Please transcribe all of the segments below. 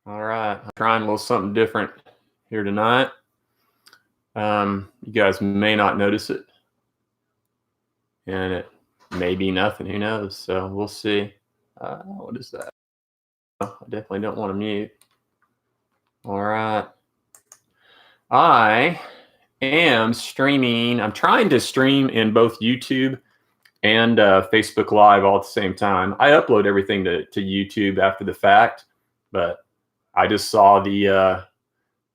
All right, I'm trying a little something different here tonight. You guys may not notice it, and it may be nothing. Who knows? So we'll see. What is that? I definitely don't want to mute. All right. I am streaming. I'm trying to stream in both YouTube and Facebook Live all at the same time. I upload everything to YouTube after the fact, but I just saw the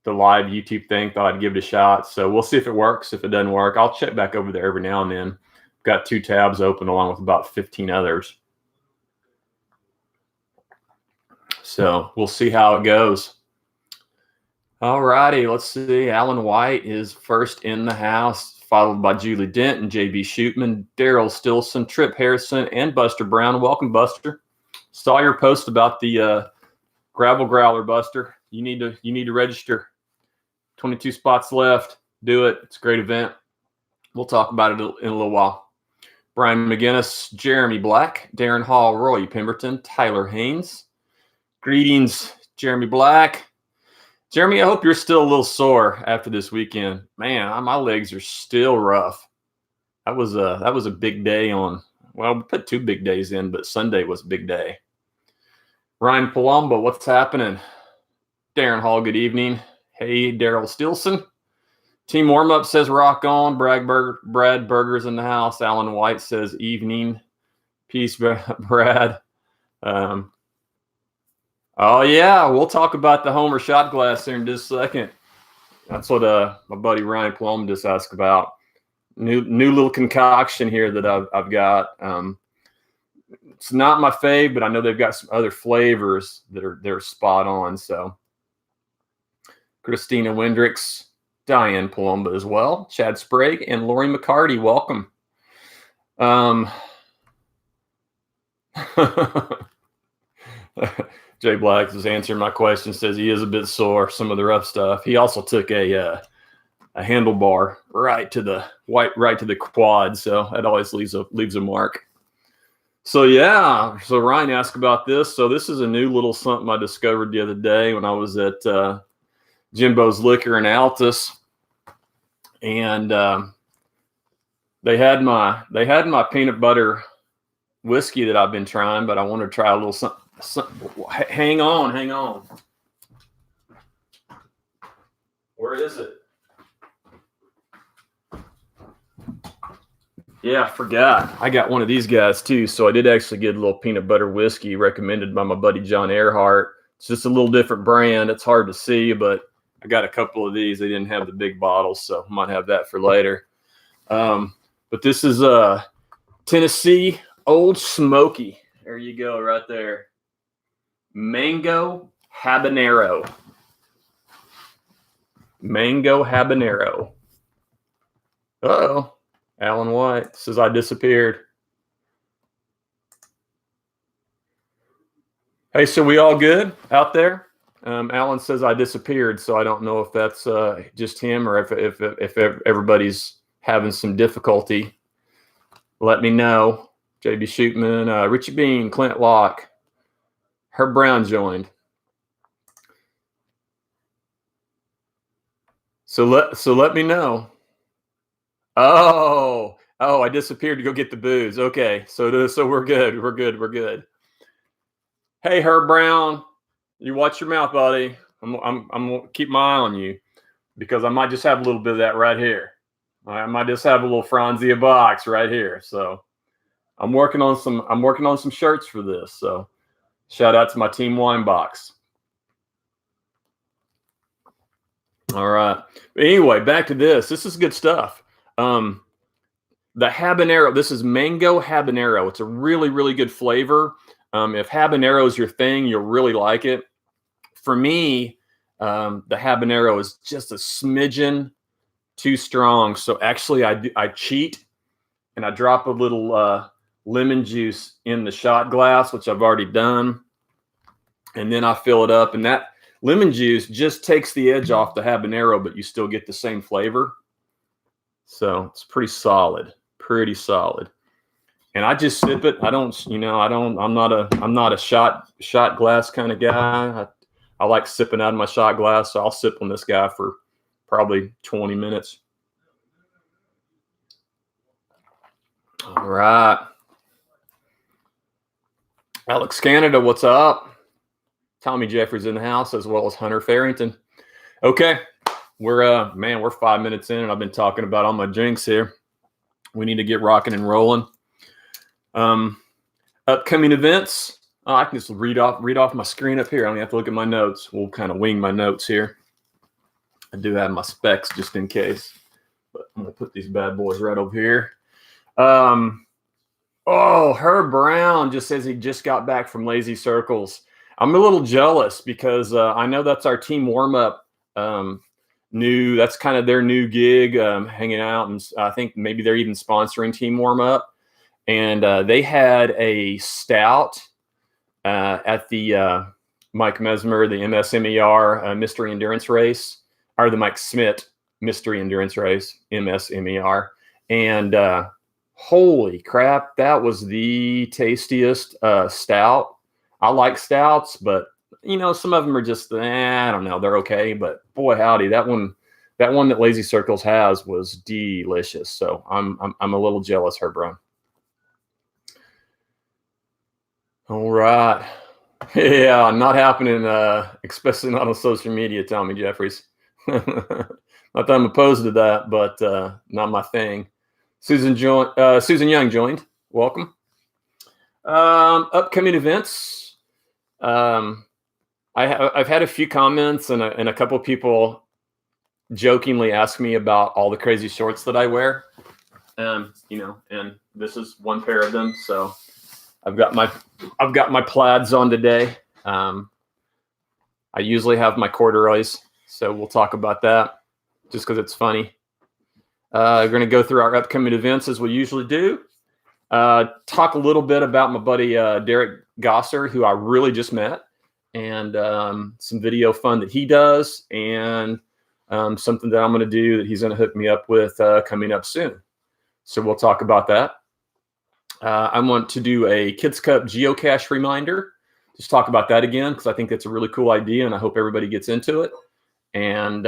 live YouTube thing, thought I'd give it a shot. So we'll see if it works. If it doesn't work, I'll check back over there every now and then. Got 2 tabs open along with about 15 others. So we'll see how it goes. All righty, let's see. Alan White is first in the house, followed by Julie Dent and JB Shootman, Daryl Stilson, Trip Harrison, and Buster Brown. Welcome, Buster. Saw your post about the gravel growler, Buster. You need to register. 22 spots left. Do it. It's a great event. We'll talk about it in a little while. Brian McGinnis, Jeremy Black, Darren Hall, Roy Pemberton, Tyler Haynes. Greetings, Jeremy Black. Jeremy, I hope you're still a little sore after this weekend. Man, my legs are still rough. That was a big day on. Well, we put 2 big days in, but Sunday was a big day. Ryan Palumbo, what's happening? Darren Hall, good evening. Hey, Daryl Stilson. Team warm-up says rock on. Brad Berger's in the house. Alan White says evening. Peace, Brad. Oh, yeah, we'll talk about the Homer shot glass here in just a second. That's what my buddy Ryan Plum just asked about. New little concoction here that I've got. It's not my fave, but I know they've got some other flavors they're spot on. So Christina Wendricks, Diane Palumba as well, Chad Sprague, and Lori McCarty. Welcome. Jay Black is answering my question, says he is a bit sore, some of the rough stuff. He also took a handlebar right to the quad, so that always leaves a mark. So yeah, so Ryan asked about this. So this is a new little something I discovered the other day when I was at Jimbo's Liquor in Altus, and they had my peanut butter whiskey that I've been trying, but I want to try a little something. Hang on. Where is it? Yeah, I forgot. I got one of these guys too. So I did actually get a little peanut butter whiskey recommended by my buddy John Earhart. It's just a little different brand. It's hard to see, but I got a couple of these. They didn't have the big bottles, so I might have that for later. But this is Tennessee Old Smoky. There you go, right there. Mango habanero. Uh-oh. Alan White says I disappeared. Hey, so we all good out there? Alan says I disappeared, so I don't know if that's just him or if everybody's having some difficulty. Let me know. JB Shootman, Richie Bean, Clint Locke, Herb Brown joined. So let me know. Oh, I disappeared to go get the booze. Okay, so we're good. We're good. Hey, Herb Brown, you watch your mouth, buddy. I'm gonna keep my eye on you because I might just have a little bit of that right here. I might just have a little Franzia box right here. So I'm working on some shirts for this. So shout out to my Team Wine Box. All right. But anyway, back to this. This is good stuff. The habanero, this is mango habanero. It's a really, really good flavor. If habanero is your thing, you'll really like it. For me, the habanero is just a smidgen too strong. So actually I cheat and I drop a little lemon juice in the shot glass, which I've already done. And then I fill it up, and that lemon juice just takes the edge off the habanero, but you still get the same flavor. So it's pretty solid. And I just sip it. I'm not a shot glass kind of guy. I like sipping out of my shot glass, so I'll sip on this guy for probably 20 minutes. All right. Alex Canada, what's up? Tommy Jeffries in the house, as well as Hunter Farrington. Okay, we're 5 minutes in, and I've been talking about all my drinks here. We need to get rocking and rolling. Upcoming events. I can just read off my screen up here. I don't have to look at my notes. We'll kind of wing my notes here. I do have my specs just in case, but I'm gonna put these bad boys right over here. Herb Brown just says he just got back from Lazy Circles. I'm a little jealous because I know that's our team warm up. That's kind of their new gig, hanging out, and I think maybe they're even sponsoring team warm up. And they had a stout at the Mike Mesmer, the MSMER Mystery Endurance Race, or the Mike Smith Mystery Endurance Race, MSMER. And holy crap, that was the tastiest stout. I like stouts, but some of them are just, I don't know, they're okay. But boy, howdy, that one that Lazy Circles has was delicious. So I'm a little jealous, Herb Brown. All right. Yeah, not happening, especially not on social media, Tommy Jeffries. Not that I'm opposed to that, but not my thing. Susan Young joined. Welcome. Upcoming events. I've had a few comments and a couple of people jokingly ask me about all the crazy shorts that I wear. And this is one pair of them. So I've got my plaids on today. I usually have my corduroys, so we'll talk about that just because it's funny. We're going to go through our upcoming events as we usually do. Talk a little bit about my buddy Derek Gosser, who I really just met, and some video fun that he does, and something that I'm going to do that he's going to hook me up with coming up soon. So we'll talk about that. I want to do a Kids Cup geocache reminder. Just talk about that again because I think that's a really cool idea, and I hope everybody gets into it. And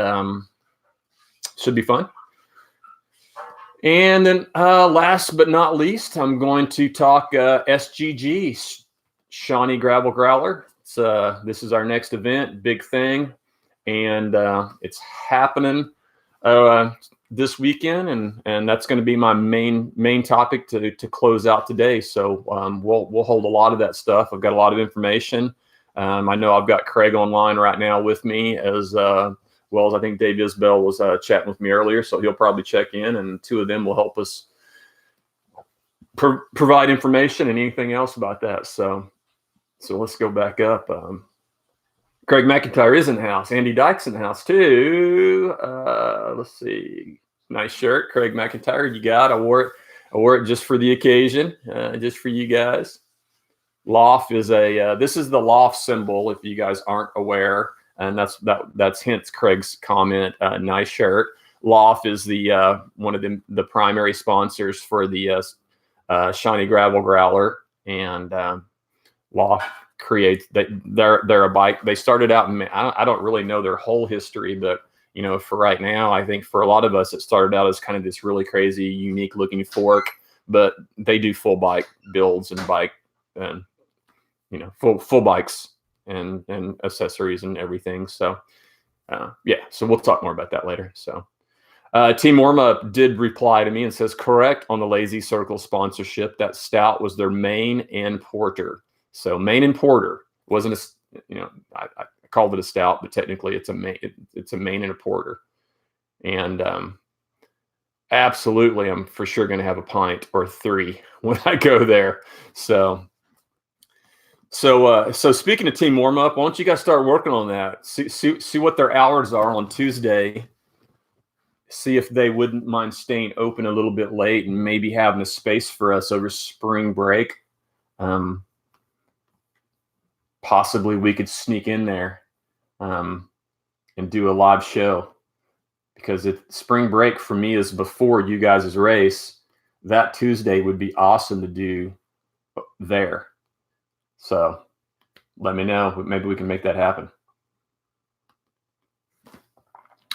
should be fun. And then last but not least, I'm going to talk SGG, Shawnee Gravel Growler. This is our next event, big thing, and it's happening this weekend, and that's going to be my main topic to close out today. So we'll hold a lot of that stuff. I've got a lot of information. I know I've got Craig online right now with me, as well as I think Dave Isbell was chatting with me earlier, so he'll probably check in, and two of them will help us provide information and anything else about that. So let's go back up. Craig McIntyre is in the house. Andy Dyke's in the house too. Let's see. Nice shirt, Craig McIntyre. You got? I wore it just for the occasion, just for you guys. Loft is this is the Loft symbol, if you guys aren't aware, and that's hence Craig's comment. Nice shirt. Loft is the one of the primary sponsors for the Shawnee Gravel Growler, and Loft creates they're a bike. They started out in, I don't really know their whole history, but for right now, I think for a lot of us, it started out as kind of this really crazy, unique looking fork, but they do full bike builds and full bikes and accessories and everything. So so we'll talk more about that later. So Team Warm Up did reply to me and says, correct on the Lazy Circle sponsorship, that stout was their main and porter. So main and porter wasn't I called it a stout, but technically it's a main and a porter. And absolutely, I'm for sure going to have a pint or three when I go there. So speaking of Team Warm Up, why don't you guys start working on that? See what their hours are on Tuesday. See if they wouldn't mind staying open a little bit late and maybe having a space for us over spring break. Possibly we could sneak in there and do a live show, because if spring break for me is before you guys' race, that Tuesday would be awesome to do there. So let me know. Maybe we can make that happen.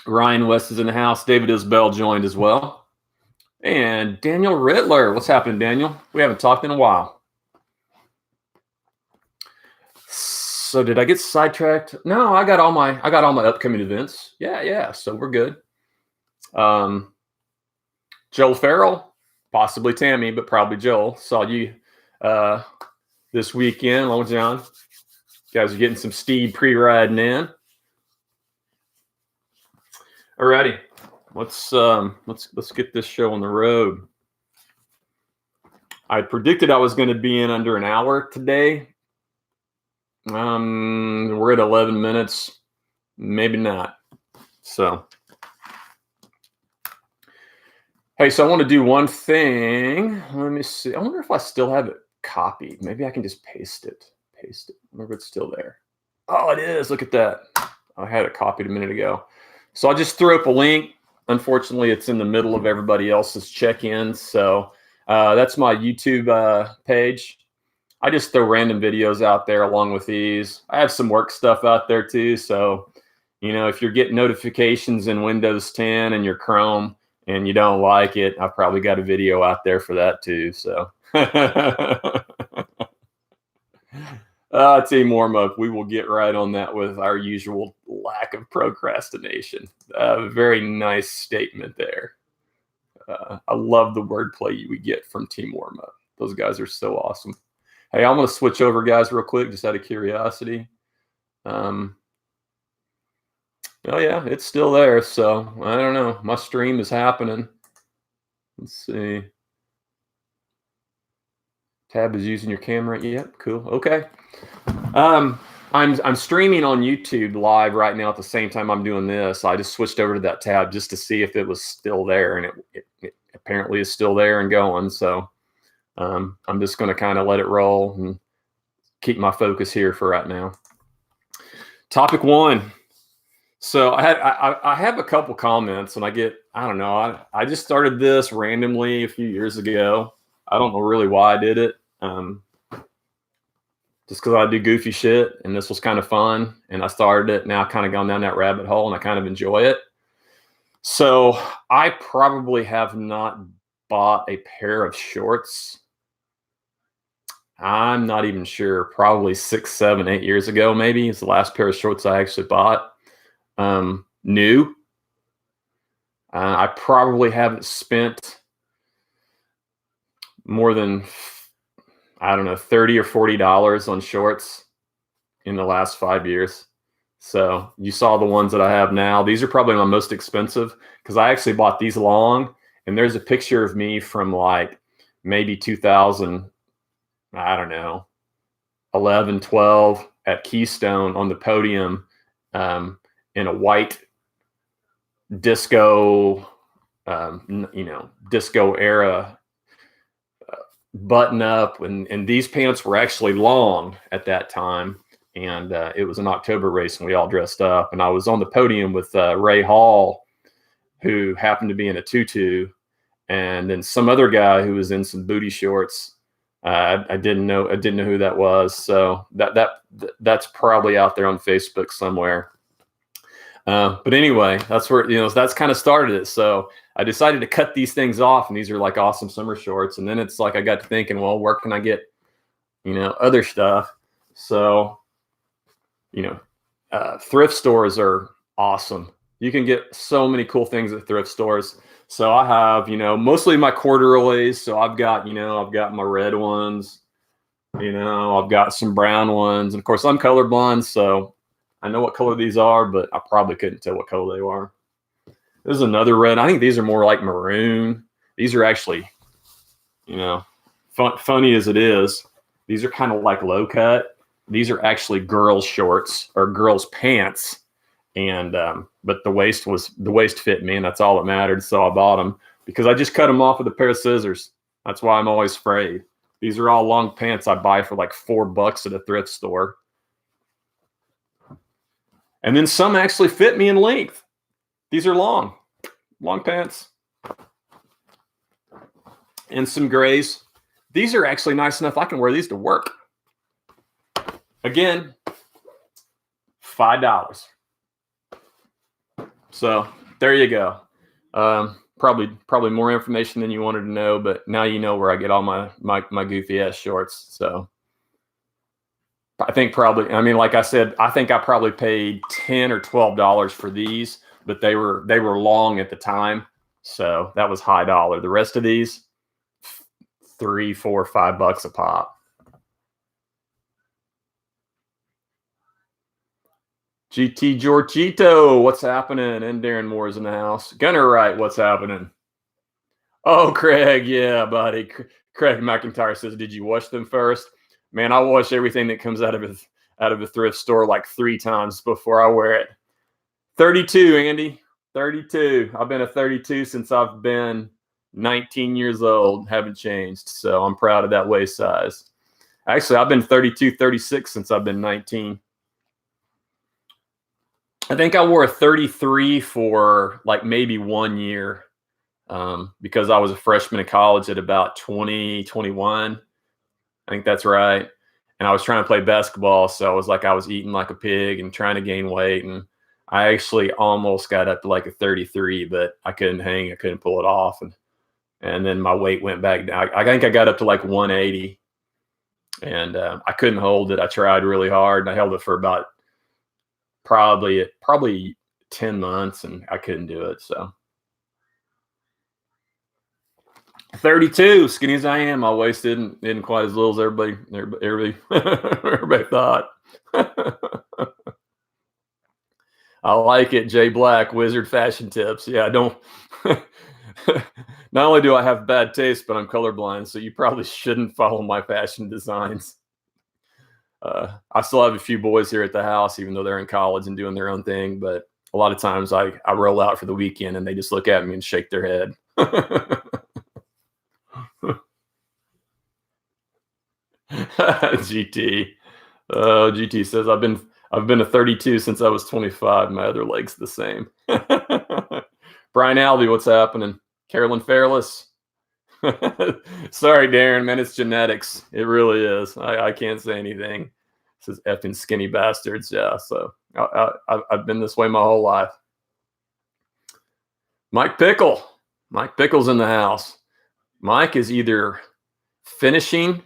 Ryan West is in the house. David Isbell joined as well. And Daniel Rittler. What's happening, Daniel? We haven't talked in a while. So did I get sidetracked? No, I got all my upcoming events. Yeah. So we're good. Joel Farrell, possibly Tammy, but probably Joel. Saw you this weekend, Long John. You guys are getting some steed pre-riding in. Alrighty, let's get this show on the road. I predicted I was going to be in under an hour today. We're at 11 minutes, maybe not. So, hey, so I want to do one thing. Let me see. I wonder if I still have it copied. Maybe I can just paste it. I wonder if it's still there. Oh, it is. Look at that. I had it copied a minute ago. So I just threw up a link. Unfortunately, it's in the middle of everybody else's check-ins. So that's my YouTube page. I just throw random videos out there along with these. I have some work stuff out there too. So, if you're getting notifications in Windows 10 and your Chrome and you don't like it, I've probably got a video out there for that too. So Team Warm-Up, we will get right on that with our usual lack of procrastination. Very nice statement there. I love the wordplay we get from Team Warm-Up. Those guys are so awesome. Hey, I'm going to switch over, guys, real quick, just out of curiosity. Oh, yeah, it's still there. So I don't know. My stream is happening. Let's see. Tab is using your camera. Yep, cool. Okay. I'm streaming on YouTube live right now at the same time I'm doing this. I just switched over to that tab just to see if it was still there, and it apparently is still there and going. So I'm just going to kind of let it roll and keep my focus here for right now. Topic 1. So I have a couple comments, and I don't know. I just started this randomly a few years ago. I don't know really why I did it. Just because I do goofy shit, and this was kind of fun, and I started it. Now I've kind of gone down that rabbit hole, and I kind of enjoy it. So I probably have not bought a pair of shorts. I'm not even sure. Probably 6, 7, 8 years ago, maybe. It's the last pair of shorts I actually bought. New. I probably haven't spent more than, I don't know, $30 or $40 on shorts in the last 5 years. So you saw the ones that I have now. These are probably my most expensive because I actually bought these long, and there's a picture of me from like maybe 2000, I don't know, 11, 12 at Keystone on the podium in a white disco, disco era button up, and these pants were actually long at that time, and it was an October race, and we all dressed up, and I was on the podium with Ray Hall, who happened to be in a tutu, and then some other guy who was in some booty shorts. I didn't know who that was, so that's probably out there on Facebook somewhere. But anyway, that's where, that's kind of started it. So I decided to cut these things off, and these are like awesome summer shorts. And then it's like I got to thinking, well, where can I get, other stuff? So, thrift stores are awesome. You can get so many cool things at thrift stores. So I have, mostly my corduroys. So I've got my red ones, I've got some brown ones. And of course, I'm colorblind, so I know what color these are, but I probably couldn't tell what color they are. There's another red. I think these are more like maroon. These are actually, funny as it is, these are kind of like low cut. These are actually girls' shorts or girls' pants. And but the waist fit me, and that's all that mattered. So I bought them because I just cut them off with a pair of scissors. That's why I'm always afraid. These are all long pants I buy for like $4 at a thrift store. And then some actually fit me in length. These are long pants. And some grays. These are actually nice enough. I can wear these to work. Again, $5. So there you go. Probably more information than you wanted to know, but now you know where I get all my goofy ass shorts. So I think probably, I mean, like I said, I think I probably paid $10 or $12 for these, but they were long at the time, so that was high dollar. The rest of these, $3, $4, $5 a pop. GT Giorgito, what's happening? And Darren Moore's in the house. Gunner Wright, what's happening? Oh, Craig, yeah, buddy. Craig McIntyre says, did you wash them first? Man, I wash everything that comes out of the thrift store like 3 times before I wear it. 32, Andy. 32. I've been a 32 since I've been 19 years old. Haven't changed. So I'm proud of that waist size. Actually, I've been 32, 36 since I've been 19. I think I wore a 33 for like maybe 1 year because I was a freshman in college at about 20, 21. I think that's right. And I was trying to play basketball. So I was eating like a pig and trying to gain weight. And I actually almost got up to like a 33, but I couldn't hang. I couldn't pull it off. And then my weight went back down. I think I got up to like 180 and I couldn't hold it. I tried really hard and I held it for about probably 10 months and I couldn't do it. So 32, skinny as I am, my waist isn't quite as little as everybody thought. I like it, Jay Black, Wizard Fashion Tips. Yeah, I don't. Not only do I have bad taste, but I'm colorblind, so you probably shouldn't follow my fashion designs. I still have a few boys here at the house, even though they're in college and doing their own thing. But a lot of times I roll out for the weekend and they just look at me and shake their head. GT. GT says I've been a 32 since I was 25. My other leg's the same. Brian Albee, what's happening? Carolyn Fairless. Sorry, Darren, man, it's genetics. It really is. I can't say anything. It says effing skinny bastards. Yeah, so I've been this way my whole life. Mike Pickle. Mike Pickle's in the house. Mike is either finishing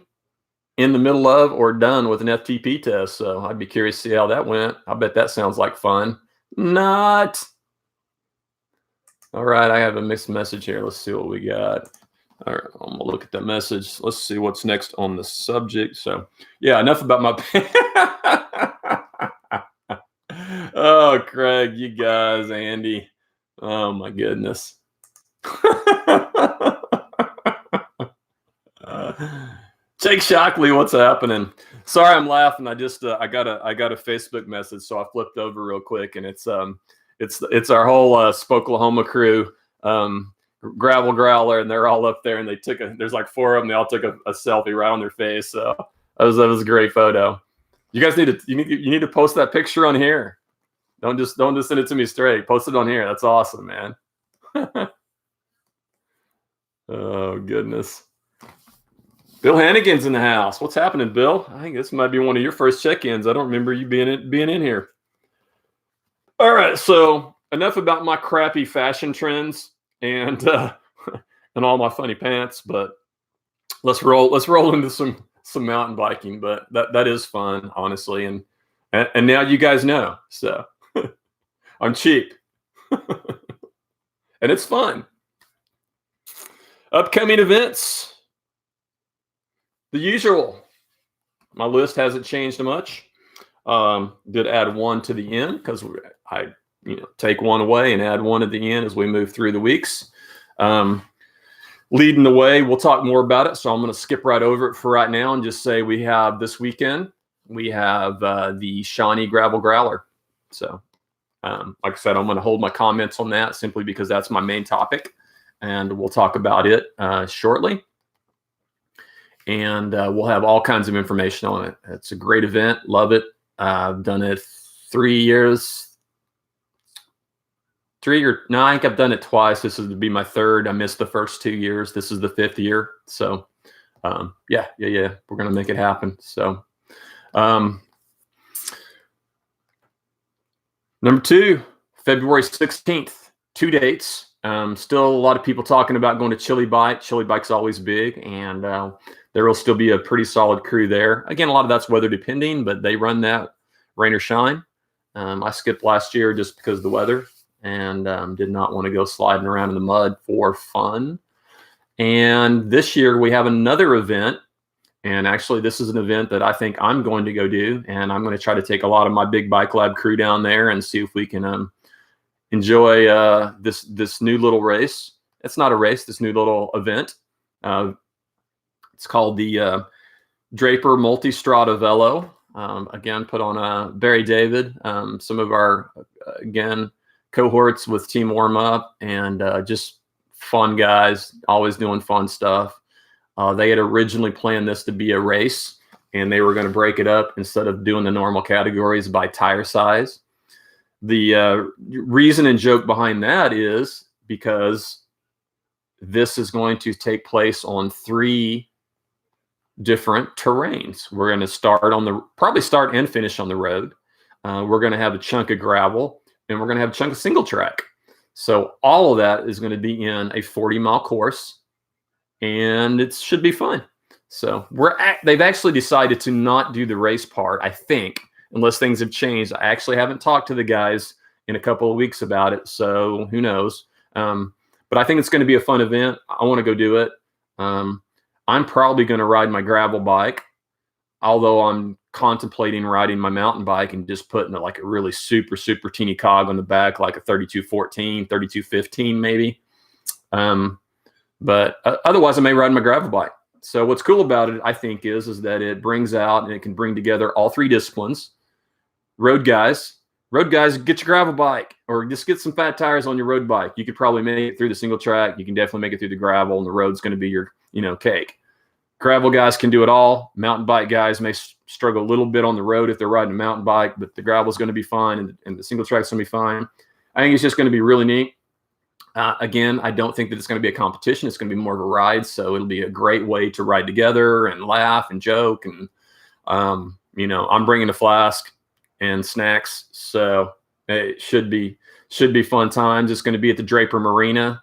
in the middle of or done with an FTP test. So I'd be curious to see how that went. I bet that sounds like fun. Not. All right, I have a mixed message here. Let's see what we got. All right, I'm gonna look at that message. Let's see what's next on the subject. So yeah, enough about my oh, Craig, you guys, Andy. Oh my goodness. Jake Shockley, what's happening? Sorry, I'm laughing. I just I got a Facebook message, so I flipped over real quick, and it's our whole Spoklahoma crew, Gravel Growler, and they're all up there, and there's like 4 of them. They all took a selfie right on their face. So that was a great photo. You guys need to post that picture on here. Don't just send it to me straight. Post it on here. That's awesome, man. Oh goodness. Bill Hannigan's in the house. What's happening, Bill? I think this might be one of your first check-ins. I don't remember you being in here. All right, so enough about my crappy fashion trends and all my funny pants, but let's roll into some mountain biking. But that is fun, honestly, and now you guys know. So I'm cheap, and it's fun. Upcoming events. The usual. My list hasn't changed much. Did add one to the end because I take one away and add one at the end as we move through the weeks. Leading the way, we'll talk more about it. So I'm going to skip right over it for right now and just say we have this weekend, we have the Shawnee Gravel Growler. So like I said, I'm going to hold my comments on that simply because that's my main topic. And we'll talk about it shortly. And we'll have all kinds of information on it. It's a great event. Love it. I've done it 3 years. I think I've done it twice. This is to be my 3rd. I missed the first 2 years. This is the 5th year. So yeah. We're going to make it happen. So number 2, February 16th, 2 dates. Still a lot of people talking about going to Chili Bike. Chili Bike's always big, and there will still be a pretty solid crew there. Again, a lot of that's weather depending, but they run that rain or shine. I skipped last year just because of the weather and did not want to go sliding around in the mud for fun. And this year we have another event. And actually, this is an event that I think I'm going to go do. And I'm going to try to take a lot of my Big Bike Lab crew down there and see if we can enjoy this new little race. It's not a race, this new little event. It's called the Draper Multistrada Velo. Again, put on Barry David, some of our, again, cohorts with Team Warm Up, and just fun guys, always doing fun stuff. They had originally planned this to be a race, and they were going to break it up instead of doing the normal categories by tire size. The reason and joke behind that is because this is going to take place on 3 different terrains. We're going to probably start and finish on the road. We're going to have a chunk of gravel, and we're going to have a chunk of single track. So all of that is going to be in a 40-mile course, and it should be fun. So they've actually decided to not do the race part, I think, unless things have changed. I actually haven't talked to the guys in a couple of weeks about it, so who knows. But I think it's going to be a fun event. I want to go do it. I'm probably going to ride my gravel bike, although I'm contemplating riding my mountain bike and just putting like a really super, super teeny cog on the back, like a 3214, 3215 maybe. But otherwise, I may ride my gravel bike. So what's cool about it, I think, is that it brings out and it can bring together all 3 disciplines. Road guys, get your gravel bike or just get some fat tires on your road bike. You could probably make it through the single track. You can definitely make it through the gravel, and the road's going to be your, cake. Gravel guys can do it all. Mountain bike guys may struggle a little bit on the road if they're riding a mountain bike, but the gravel's going to be fine, and the single track's going to be fine. I think it's just going to be really neat. Again, I don't think that it's going to be a competition. It's going to be more of a ride. So it'll be a great way to ride together and laugh and joke. And, I'm bringing a flask and snacks. So it should be fun times. It's going to be at the Draper Marina.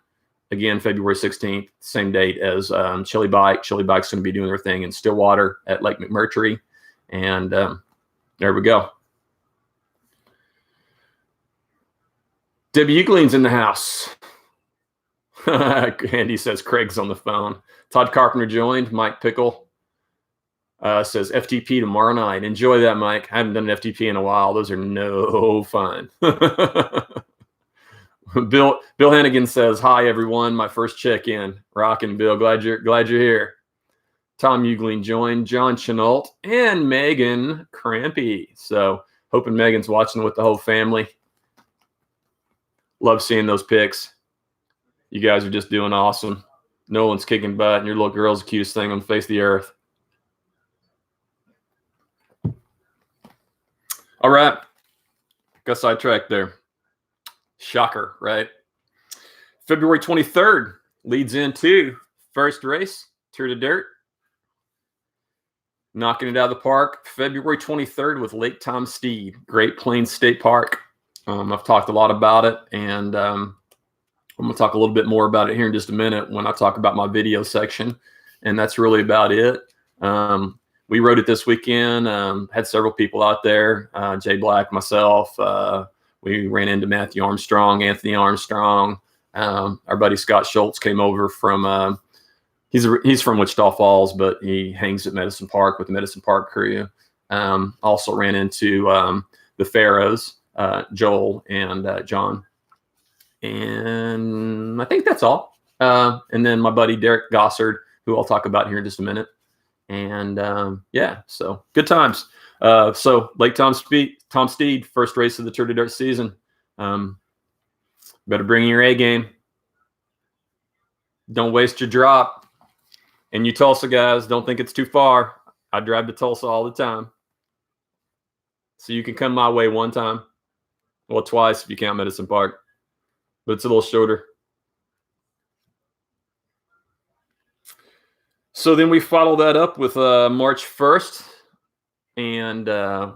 Again, February 16th, same date as Chili Bike. Chili Bike's going to be doing their thing in Stillwater at Lake McMurtry. And there we go. Debbie Eugleen's in the house. Andy says Craig's on the phone. Todd Carpenter joined. Mike Pickle says FTP tomorrow night. Enjoy that, Mike. I haven't done an FTP in a while. Those are no fun. Bill Hennigan says, hi, everyone. My first check-in. Rockin', Bill. Glad you're here. Tom Eugleen joined. John Chenault and Megan Crampy. So hoping Megan's watching with the whole family. Love seeing those pics. You guys are just doing awesome. Nolan's kicking butt, and your little girl's the cutest thing on the face of the earth. All right. Got sidetracked there. Shocker, right? February 23rd leads into first race, Tour de Dirt. Knocking it out of the park. February 23rd with Lake Tom Steed, Great Plains State Park. I've talked a lot about it, and I'm going to talk a little bit more about it here in just a minute when I talk about my video section, and that's really about it. We rode it this weekend, had several people out there, Jay Black, myself. We ran into Matthew Armstrong, Anthony Armstrong. Our buddy Scott Schultz came over from, he's from Wichita Falls, but he hangs at Medicine Park with the Medicine Park crew. Also ran into the Pharaohs, Joel and John. And I think that's all. And then my buddy Derek Gossard, who I'll talk about here in just a minute. And yeah, so good times. So Lake Tom Steed, first race of the Tour de Dirt season. Better bring your A game. Don't waste your drop. And you Tulsa guys, don't think it's too far. I drive to Tulsa all the time. So you can come my way one time. Well, twice if you count Medicine Park. But it's a little shorter. So then we follow that up with March 1st and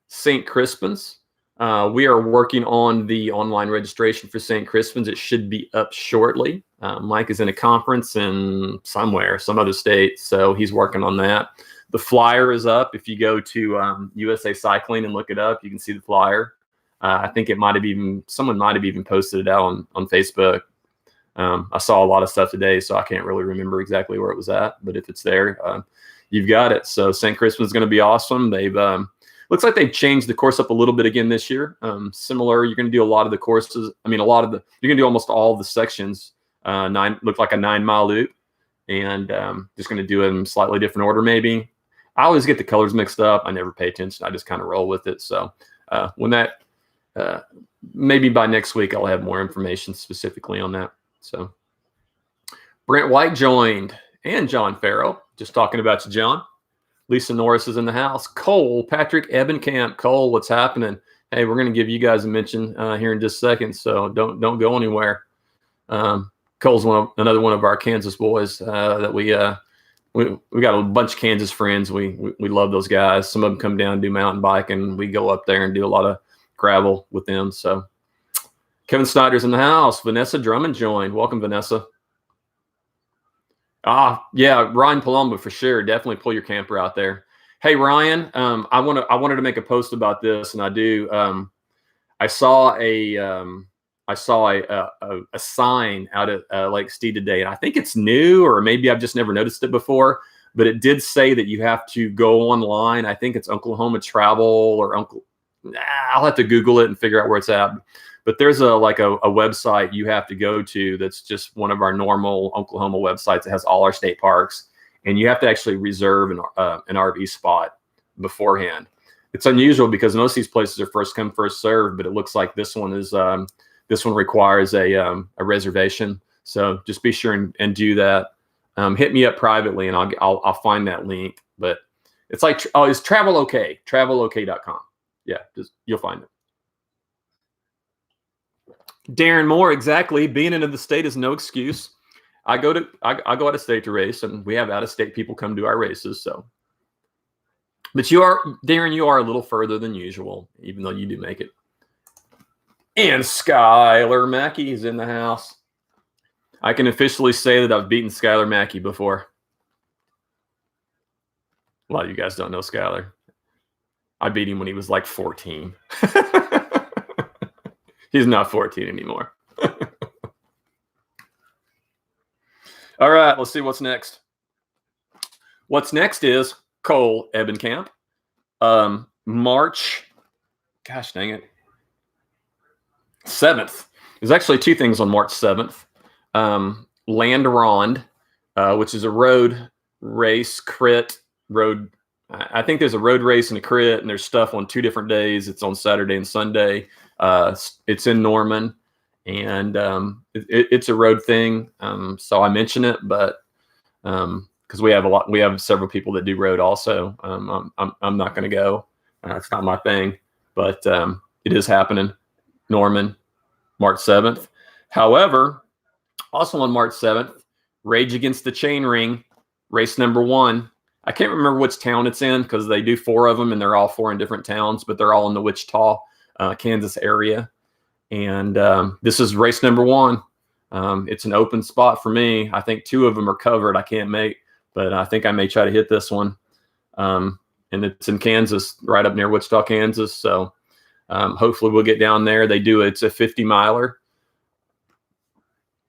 St. Crispin's. We are working on the online registration for St. Crispin's. It should be up shortly. Mike is in a conference in some other state, so he's working on that. The flyer is up. If you go to USA Cycling and look it up, you can see the flyer. I think someone might have even posted it out on Facebook. I saw a lot of stuff today, so I can't really remember exactly where it was at, but if it's there, you've got it. So St. Crispin's is going to be awesome. They've looks like they've changed the course up a little bit again this year. Similar, you're going to do a lot of the courses. You're going to do almost all of the sections. Look like a 9-mile loop, and just going to do it in slightly different order. Maybe I always get the colors mixed up. I never pay attention. I just kind of roll with it. So when that maybe by next week, I'll have more information specifically on that. So Brent White joined, and John Farrell. Just talking about you, John. Lisa Norris is in the house. Cole, Patrick Ebenkamp. Cole, what's happening? Hey, we're going to give you guys a mention here in just a second, so don't go anywhere. Cole's another one of our Kansas boys that we got a bunch of Kansas friends. We love those guys. Some of them come down and do mountain bike, and we go up there and do a lot of gravel with them. So Kevin Snyder's in the house. Vanessa Drummond joined. Welcome, Vanessa. Yeah, Ryan Palumbo for sure. Definitely pull your camper out there. Hey, Ryan, I wanted to make a post about this, and I do. I saw a sign out at Lake Steed today, and I think it's new, or maybe I've just never noticed it before. But it did say that you have to go online. I think it's Oklahoma Travel or I'll have to Google it and figure out where it's at. But there's a website you have to go to that's just one of our normal Oklahoma websites that has all our state parks, and you have to actually reserve an RV spot beforehand. It's unusual because most of these places are first come, first served, but it looks like this one requires a reservation. So just be sure and do that. Hit me up privately, and I'll find that link. But it's like it's Travelok, travelok.com. Yeah, you'll find it. Darren Moore, exactly. Being into the state is no excuse. I go out of state to race, and we have out of state people come to our races. So, but Darren, you are a little further than usual, even though you do make it. And Skylar Mackey is in the house. I can officially say that I've beaten Skylar Mackey before. A lot of you guys don't know Skylar. I beat him when he was like 14. He's not 14 anymore. All right, let's see what's next. What's next is Cole Ebenkamp. March, gosh dang it, 7th. There's actually two things on March 7th. Land Ronde, which is a road race, crit, road. I think there's a road race and a crit, and there's stuff on 2 different days. It's on Saturday and Sunday. It's in Norman, and it's a road thing. So I mention it, but because we have several people that do road also. I'm not going to go. It's not my thing, but it is happening. Norman, March 7th. However, also on March 7th, Rage Against the Chainring, race number 1. I can't remember which town it's in because they do 4 of them, and they're all 4 in different towns, but they're all in the Wichita, Kansas area. And this is race number 1. It's an open spot for me. I think 2 of them are covered. I can't make, but I think I may try to hit this one. And it's in Kansas, right up near Wichita, Kansas. So hopefully we'll get down there. It's a 50-miler.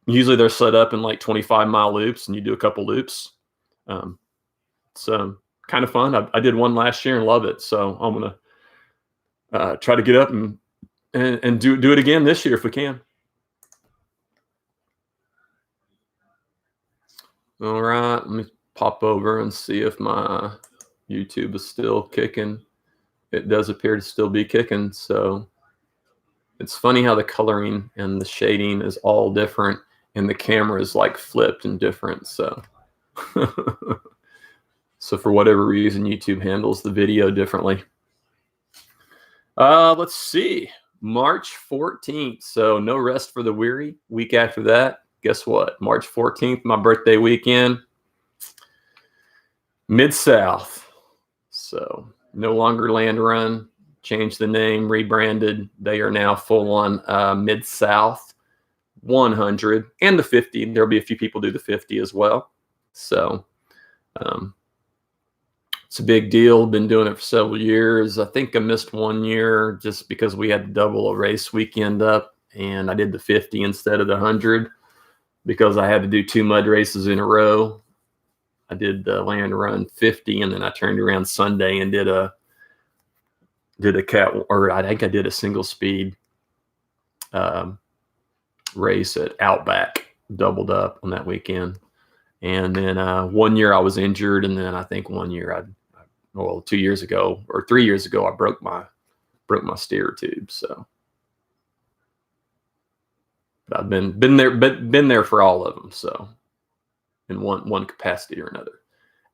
Usually they're set up in like 25-mile loops, and you do a couple loops. So kind of fun. I did one last year and love it. So I'm going to try to get up and do it again this year if we can. All right, let me pop over and see if my YouTube is still kicking. It does appear to still be kicking. So it's funny how the coloring and the shading is all different, and the camera is like flipped and different. So, so for whatever reason, YouTube handles the video differently. Let's see. March 14th. So no rest for the weary. Week after that, guess what? March 14th, my birthday weekend. Mid-South. So no longer Land Run. changed the name, rebranded. They are now full on Mid-South 100 and the 50. There'll be a few people do the 50 as well. So it's a big deal. Been doing it for several years. I think I missed 1 year just because we had to double a race weekend up, and I did the 50 instead of the 100 because I had to do 2 mud races in a row. I did the Land Run 50, and then I turned around Sunday and did a I think I did a single speed race at Outback, doubled up on that weekend. And then 1 year I was injured, and then I think 1 year 2 years ago or 3 years ago I broke my steer tube. So but I've been there for all of them. So in one capacity or another.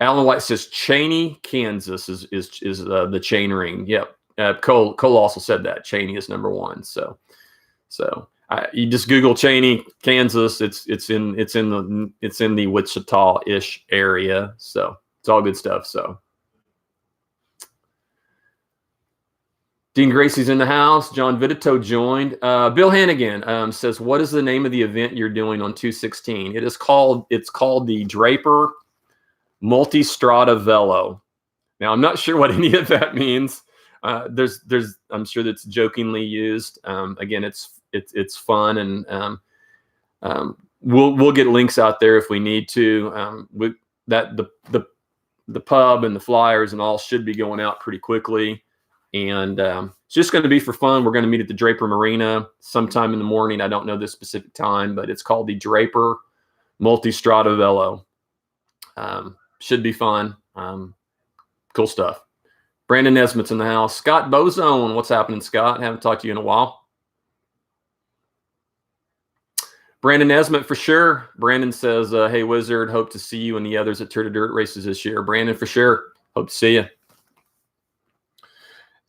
Alan White says Cheney, Kansas is the chain ring. Yep. Cole also said that Cheney is number 1. So you just Google Cheney, Kansas. It's in the Wichita-ish area. So it's all good stuff. So Dean Gracie's in the house. John Vitito joined. Bill Hannigan says, "What is the name of the event you're doing on 216?" It's called the Draper Multistrada Velo. Now I'm not sure what any of that means. I'm sure that's jokingly used. Again, it's fun, and we'll get links out there if we need to. The pub and the flyers and all should be going out pretty quickly, and it's just going to be for fun. We're going to meet at the Draper Marina sometime in the morning. I don't know the specific time, but it's called the Draper Multistrada Velo. Should be fun. Cool stuff. Brandon Nesbitt's in the house. Scott Bozone, what's happening, Scott? Haven't talked to you in a while. Brandon Nesbitt for sure. Brandon says, "Hey Wizard, hope to see you and the others at Tour de Dirt races this year." Brandon for sure. Hope to see you.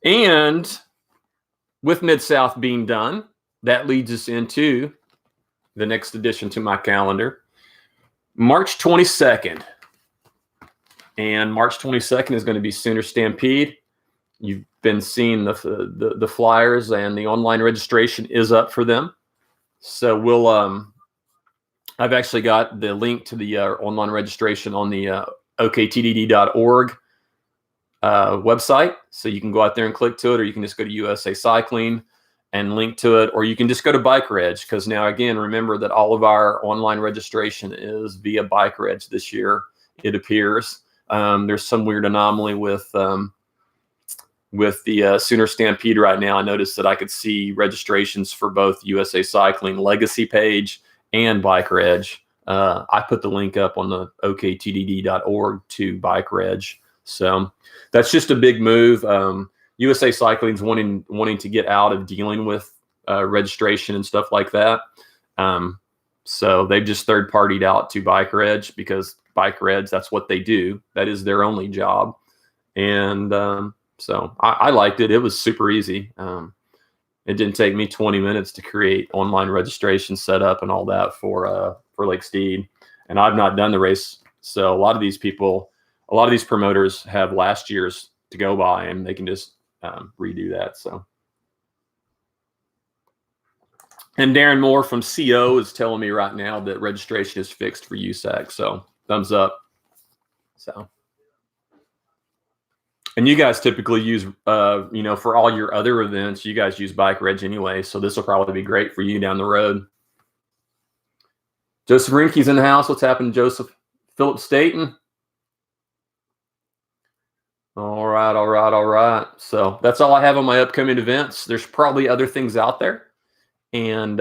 And with Mid-South being done, that leads us into the next addition to my calendar, March 22nd. And March 22nd is going to be Sooner Stampede. You've been seeing the flyers, and the online registration is up for them. So we'll I've actually got the link to the online registration on the oktdd.org website. So you can go out there and click to it, or you can just go to USA Cycling and link to it, or you can just go to Bike Reg, because now, again, remember that all of our online registration is via Bike Reg this year, it appears. There's some weird anomaly with the Sooner Stampede right now. I noticed that I could see registrations for both USA Cycling Legacy page and Bike Reg. I put the link up on the oktdd.org to Bike Reg. So that's just a big move. USA Cycling's wanting to get out of dealing with registration and stuff like that. So they've just third-partied out to Bike Reg, because Bike Reg, that's what they do. That is their only job. And so I liked it. It was super easy. It didn't take me 20 minutes to create online registration setup and all that for Lake Steed. And I've not done the race. So a lot of these promoters have last year's to go by, and they can just redo that. So. And Darren Moore from CO is telling me right now that registration is fixed for USAC. So thumbs up. So. And you guys typically use, for all your other events, you guys use Bike Reg anyway. So this will probably be great for you down the road. Joseph Rimke's in the house. What's happening, Joseph? Philip Staten. All right. So that's all I have on my upcoming events. There's probably other things out there. And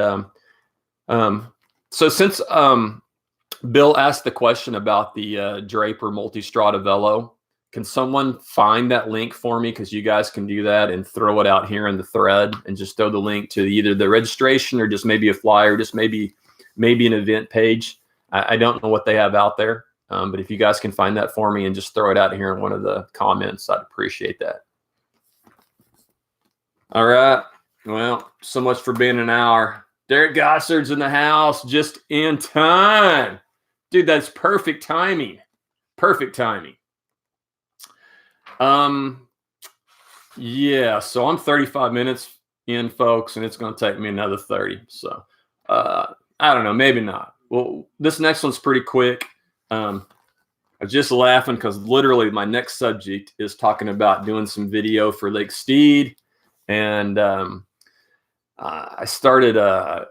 so since Bill asked the question about the Draper Multistrada Velo, can someone find that link for me? Because you guys can do that and throw it out here in the thread, and just throw the link to either the registration or just maybe a flyer, just maybe an event page. I don't know what they have out there, but if you guys can find that for me and just throw it out here in one of the comments, I'd appreciate that. All right. Well, so much for being an hour. Derek Gossard's in the house just in time. Dude, that's perfect timing. Perfect timing. Yeah, so I'm 35 minutes in, folks, and it's going to take me another 30. So I don't know, maybe not. Well, this next one's pretty quick. I'm just laughing because literally my next subject is talking about doing some video for Lake Steed. And I started a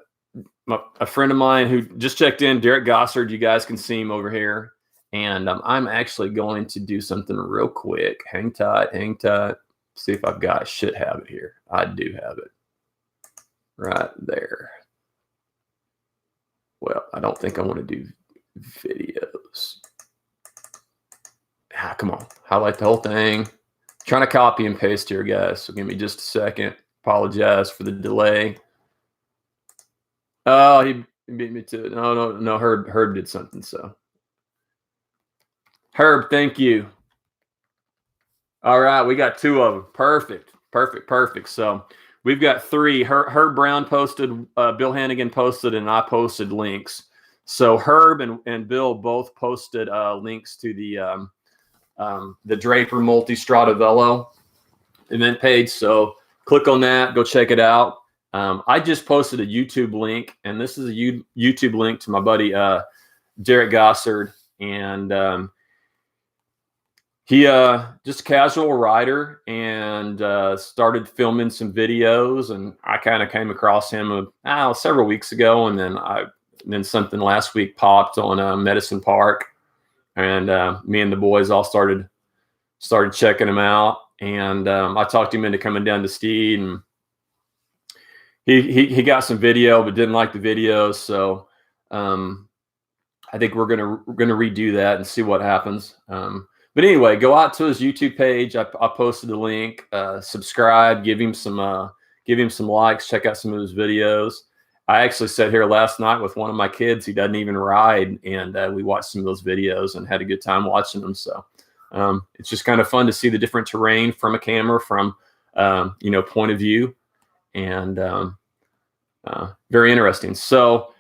friend of mine who just checked in, Derek Gossard. You guys can see him over here. And I'm actually going to do something real quick. Hang tight, hang tight. See if I've got, I should have it here. I do have it right there. Well, I don't think I want to do videos. Come on, highlight the whole thing. Trying to copy and paste here, guys. So give me just a second. Apologize for the delay. Oh, he beat me to it. No. Herb did something. So Herb, thank you. All right, we got 2 of them. Perfect. So we've got 3. Herb Brown posted, Bill Hannigan posted, and I posted links. So Herb and Bill both posted links to the Draper Multistrada Velo event page. So click on that, go check it out. I just posted a YouTube link, and this is a YouTube link to my buddy Derek Gossard, and he just a casual rider, and started filming some videos, and I kind of came across him several weeks ago, and then something last week popped on Medicine Park, and me and the boys all started checking him out, and I talked him into coming down to Steed, and he got some video but didn't like the videos, so I think we're gonna redo that and see what happens. But anyway, go out to his YouTube page. I posted the link. Subscribe. Give him some likes. Check out some of his videos. I actually sat here last night with one of my kids. He doesn't even ride, and we watched some of those videos and had a good time watching them. So it's just kind of fun to see the different terrain from a camera, from point of view, and very interesting. So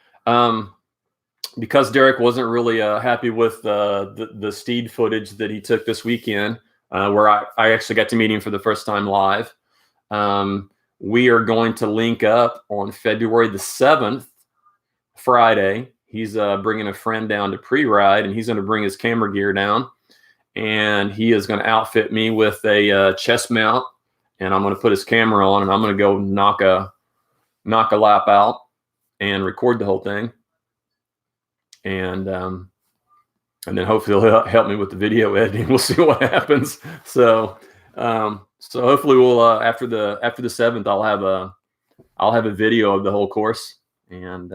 because Derek wasn't really happy with the Steed footage that he took this weekend, where I actually got to meet him for the first time live, we are going to link up on February the 7th, Friday. He's bringing a friend down to pre-ride, and he's going to bring his camera gear down, and he is going to outfit me with a chest mount, and I'm going to put his camera on, and I'm going to go knock a lap out and record the whole thing. And then hopefully he'll help me with the video editing. We'll see what happens. So hopefully we'll after the 7th, I'll have a video of the whole course. And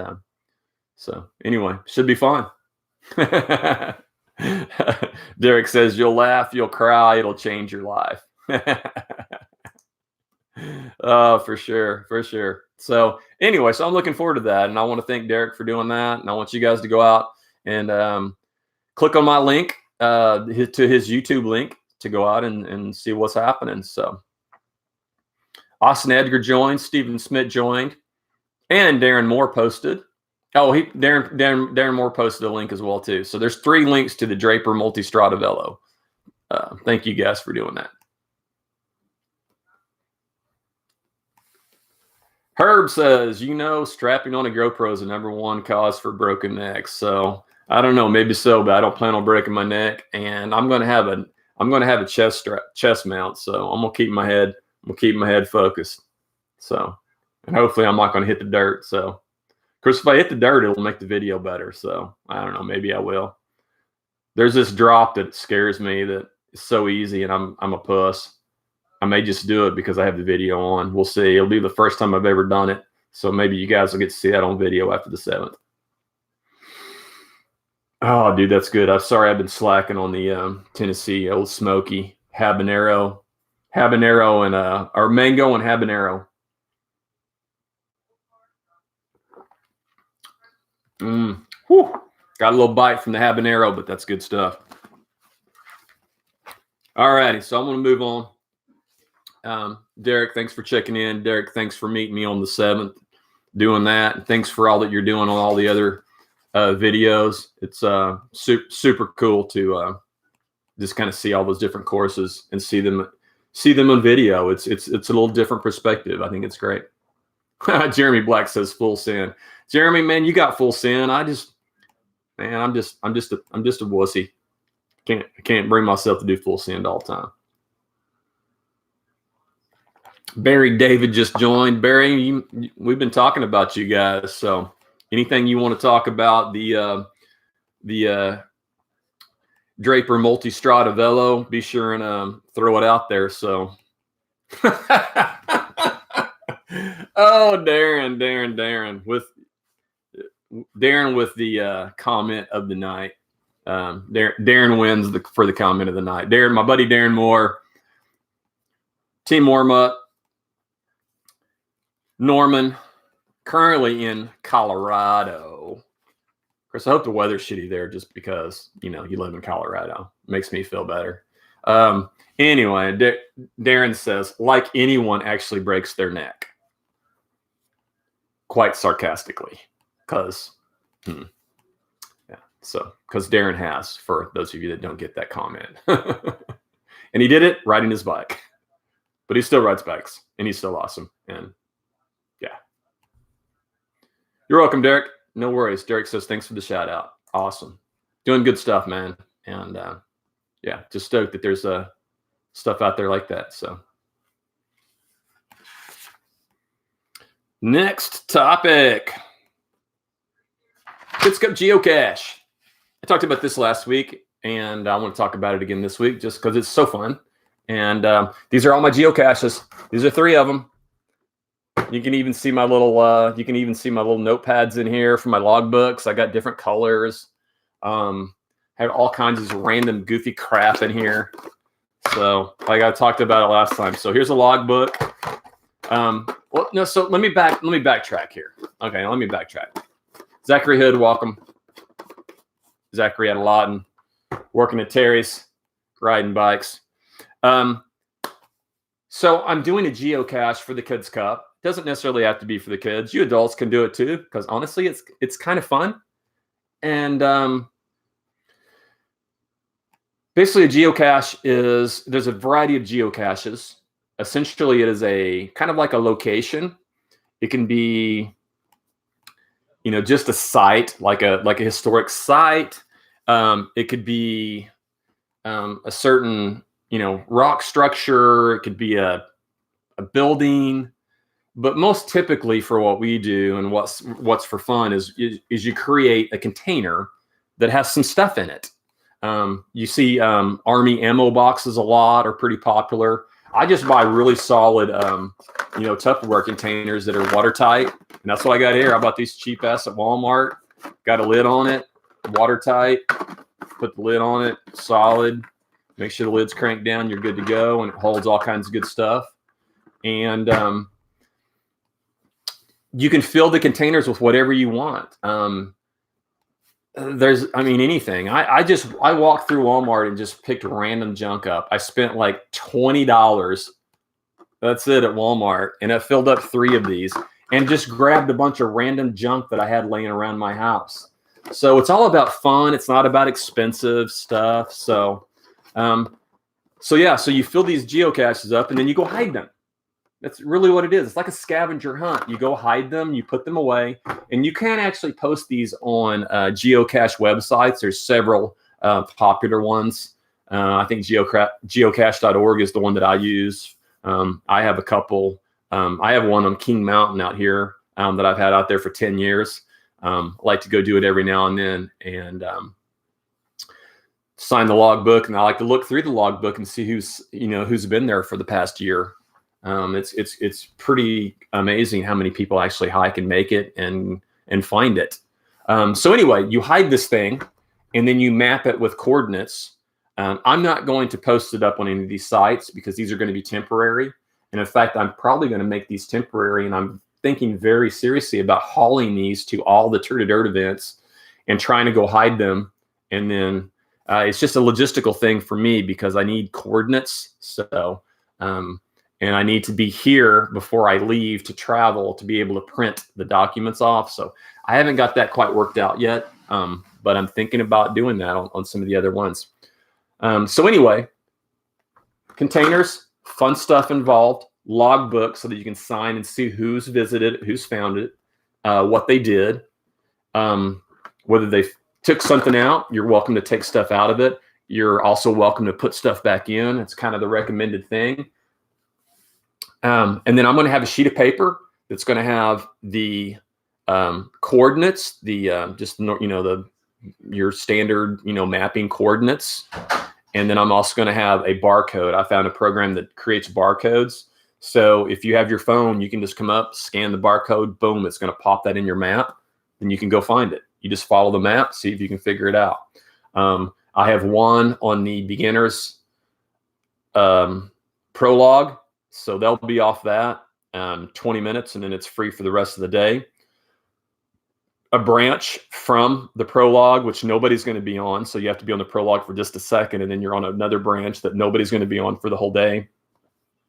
so anyway, should be fun. Derek says you'll laugh, you'll cry, it'll change your life. Oh, for sure. So anyway, so I'm looking forward to that, and I want to thank Derek for doing that, and I want you guys to go out and click on my link to his YouTube link to go out and see what's happening. So Austin Edgar joined, Stephen Smith joined, and Darren Moore posted. Oh, Darren Moore posted a link as well too. So there's 3 links to the Draper Multistrada Velo. Thank you guys for doing that. Herb says, strapping on a GoPro is the #1 cause for broken necks. So I don't know, maybe so, but I don't plan on breaking my neck. And I'm gonna have a chest mount. So I'm gonna keep my head focused. So, and hopefully I'm not gonna hit the dirt. So, of course, if I hit the dirt, it'll make the video better. So I don't know, maybe I will. There's this drop that scares me that is so easy, and I'm a puss. I may just do it because I have the video on. We'll see. It'll be the first time I've ever done it. So maybe you guys will get to see that on video after the 7th. Oh, dude, that's good. I'm sorry I've been slacking on the Tennessee Old Smoky habanero and or mango and habanero. Got a little bite from the habanero, but that's good stuff. All righty, so I'm going to move on. Derek, thanks for checking in. Derek, thanks for meeting me on the 7th, doing that. And thanks for all that you're doing on all the other videos. It's super cool to just kind of see all those different courses and see them see them on video. It's a little different perspective. I think it's great. Jeremy Black says full send. Jeremy, man, you got full send. I'm just a wussy. I can't bring myself to do full send all the time. Barry David just joined. Barry, we've been talking about you guys. So anything you want to talk about the Draper Multistrada Velo, be sure and throw it out there. So, oh, Darren with the comment of the night. Darren wins for the comment of the night. Darren, my buddy Darren Moore, Team Warm Up, Norman, currently in Colorado. Of course, I hope the weather's shitty there just because, you live in Colorado. Makes me feel better. Anyway, Darren says, like anyone actually breaks their neck. Quite sarcastically. Because Darren has, for those of you that don't get that comment. And he did it riding his bike. But he still rides bikes. And he's still awesome. And yeah. You're welcome, Derek. No worries. Derek says, thanks for the shout out. Awesome. Doing good stuff, man. And yeah, just stoked that there's stuff out there like that. So next topic. Kids Cup geocache. I talked about this last week, and I want to talk about it again this week just because it's so fun. And these are all my geocaches. These are 3 of them. You can even see my little notepads in here for my logbooks. I got different colors. Have all kinds of random goofy crap in here. So like I talked about it last time. So here's a logbook. So let me backtrack here. Okay, let me backtrack. Zachary Hood, welcome. Zachary at Lawton, working at Terry's, riding bikes. So I'm doing a geocache for the Kids Cup. Doesn't necessarily have to be for the kids. You adults can do it too, because honestly, it's kind of fun. And basically, a geocache there's a variety of geocaches. Essentially, it is a kind of like a location. It can be, just a site, like a historic site. It could be a certain, rock structure. It could be a building. But most typically for what we do and what's for fun is you create a container that has some stuff in it. You see Army ammo boxes a lot are pretty popular. I just buy really solid, Tupperware containers that are watertight. And that's what I got here. I bought these cheap ass at Walmart. Got a lid on it, watertight. Put the lid on it, solid. Make sure the lid's cranked down. You're good to go. And it holds all kinds of good stuff. And you can fill the containers with whatever you want. Anything. I walked through Walmart and just picked random junk up. I spent like $20. That's it at Walmart. And I filled up 3 of these and just grabbed a bunch of random junk that I had laying around my house. So it's all about fun. It's not about expensive stuff. So you fill these geocaches up and then you go hide them. That's really what it is. It's like a scavenger hunt. You go hide them, you put them away, and you can actually post these on geocache websites. There's several popular ones. I think geocache.org is the one that I use. I have a couple. I have one on King Mountain out here that I've had out there for 10 years. I like to go do it every now and then and sign the logbook. And I like to look through the logbook and see who's been there for the past year. It's pretty amazing how many people actually hike and make it and find it. So anyway, you hide this thing and then you map it with coordinates. I'm not going to post it up on any of these sites because these are going to be temporary. And in fact, I'm probably going to make these temporary, and I'm thinking very seriously about hauling these to all the Tour de Dirt events and trying to go hide them. And then it's just a logistical thing for me because I need coordinates. So, and I need to be here before I leave to travel to be able to print the documents off. So I haven't got that quite worked out yet, but I'm thinking about doing that on some of the other ones. So anyway, containers, fun stuff involved, logbook so that you can sign and see who's visited, who's found it, what they did, whether they took something out. You're welcome to take stuff out of it. You're also welcome to put stuff back in. It's kind of the recommended thing. And then I'm going to have a sheet of paper that's going to have the coordinates, the your standard mapping coordinates. And then I'm also going to have a barcode. I found a program that creates barcodes. So if you have your phone, you can just come up, scan the barcode, boom, it's going to pop that in your map, and you can go find it. You just follow the map, see if you can figure it out. I have one on the beginners prologue, so they'll be off that 20 minutes, and then it's free for the rest of the day. A branch from the prologue, which nobody's going to be on, so you have to be on the prologue for just a second, and then you're on another branch that nobody's going to be on for the whole day,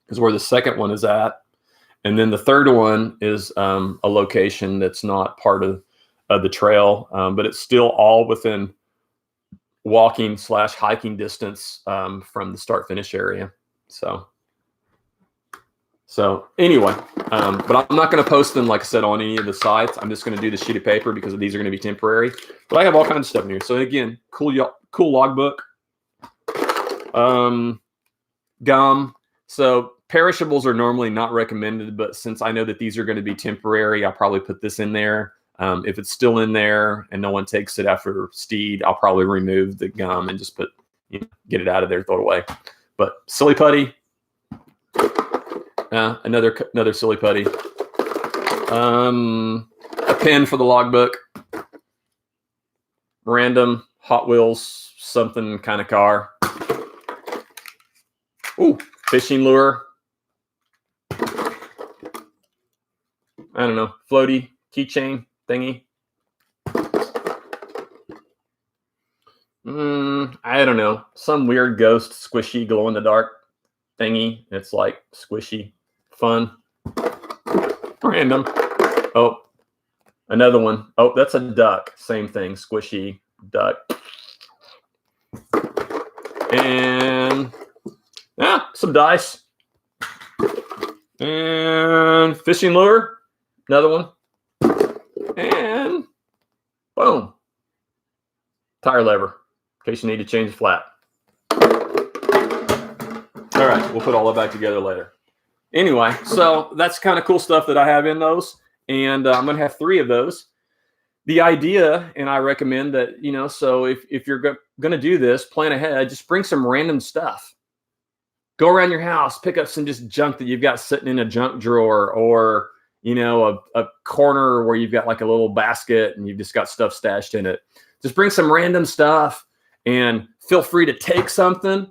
is where the second one is at. And then the third one is a location that's not part of the trail, but it's still all within walking / hiking distance from the start finish area. So anyway, but I'm not going to post them, like I said, on any of the sites. I'm just going to do the sheet of paper because these are going to be temporary. But I have all kinds of stuff in here. So again, cool logbook, gum. So perishables are normally not recommended, but since I know that these are going to be temporary, I'll probably put this in there. If it's still in there and no one takes it after Steed, I'll probably remove the gum and just get it out of there, throw it away. But silly putty. Another silly putty. A pen for the logbook. Random Hot Wheels something kind of car. Ooh, fishing lure. I don't know, floaty keychain thingy. I don't know, some weird ghost squishy glow in the dark thingy. It's like squishy. Fun. Random. Oh, another one. Oh, that's a duck. Same thing. Squishy duck. And some dice. And fishing lure. Another one. And boom. Tire lever. In case you need to change the flat. All right. We'll put all that back together later. Anyway, so that's kind of cool stuff that I have in those, and I'm going to have 3 of those. The idea, and I recommend that, so if you're going to do this, plan ahead, just bring some random stuff. Go around your house, pick up some just junk that you've got sitting in a junk drawer, or, a corner where you've got like a little basket and you've just got stuff stashed in it. Just bring some random stuff and feel free to take something.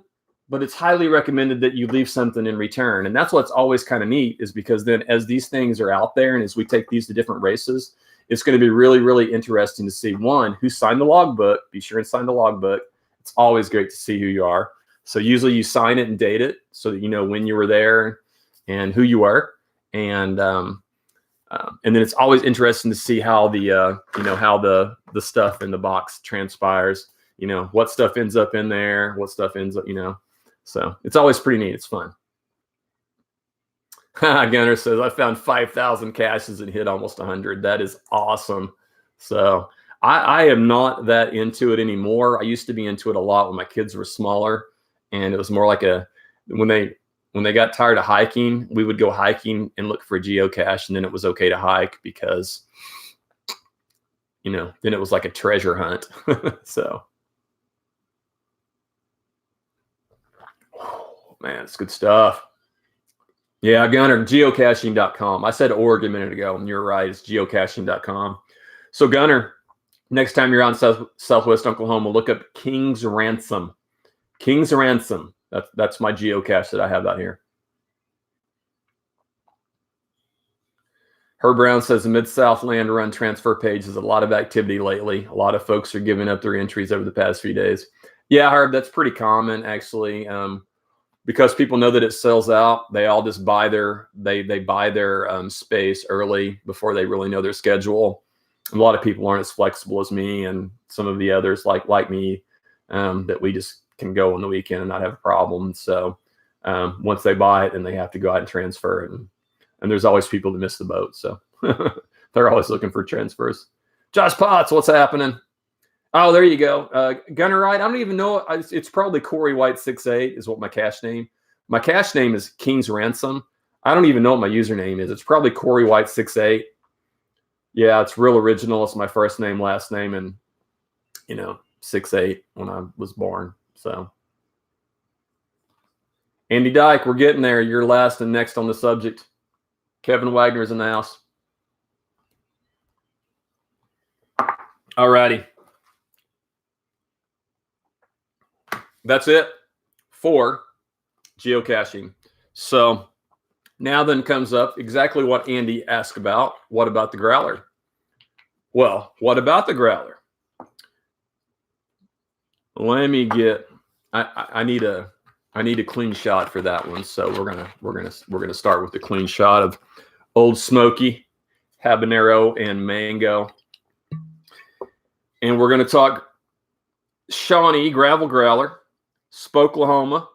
But it's highly recommended that you leave something in return. And that's what's always kind of neat, is because then as these things are out there and as we take these to different races, it's going to be really, really interesting to see, one, who signed the logbook. Be sure and sign the logbook. It's always great to see who you are. So usually you sign it and date it so that you know when you were there and who you were. And then it's always interesting to see how how the stuff in the box transpires. What stuff ends up in there, what stuff ends up, So it's always pretty neat. It's fun. Gunner says, I found 5,000 caches and hit almost 100. That is awesome. So I am not that into it anymore. I used to be into it a lot when my kids were smaller, and it was more like when they got tired of hiking, we would go hiking and look for a geocache, and then it was okay to hike because, then it was like a treasure hunt. So. Man, it's good stuff. Yeah, Gunner, geocaching.com. I said org a minute ago, and you're right. It's geocaching.com. So, Gunner, next time you're on Southwest Oklahoma, look up King's Ransom. King's Ransom. That's my geocache that I have out here. Herb Brown says the Mid-South Land Run transfer page has a lot of activity lately. A lot of folks are giving up their entries over the past few days. Yeah, Herb, that's pretty common, actually. Because people know that it sells out, they all just buy their space early before they really know their schedule. A lot of people aren't as flexible as me and some of the others like me, that we just can go on the weekend and not have a problem. So Once they buy it, and they have to go out and transfer it. And there's always people that miss the boat. So they're always looking for transfers. Josh Potts, what's happening? Oh, there you go. Gunner Wright, I don't even know. It's probably Corey White 68 is what my cash name. My cash name is King's Ransom. I don't even know what my username is. It's probably Corey White 68. Yeah, it's real original. It's my first name, last name, and 68 when I was born. So Andy Dyke, we're getting there. You're last and next on the subject. Kevin Wagner's in the house. All righty. That's it for geocaching. So now then comes up exactly what Andy asked about. What about the growler? Well, what about the growler? Let me get. I need a clean shot for that one. So we're gonna start with the clean shot of Old Smoky, habanero, and mango, and we're gonna talk Shawnee gravel growler. Spoklahoma,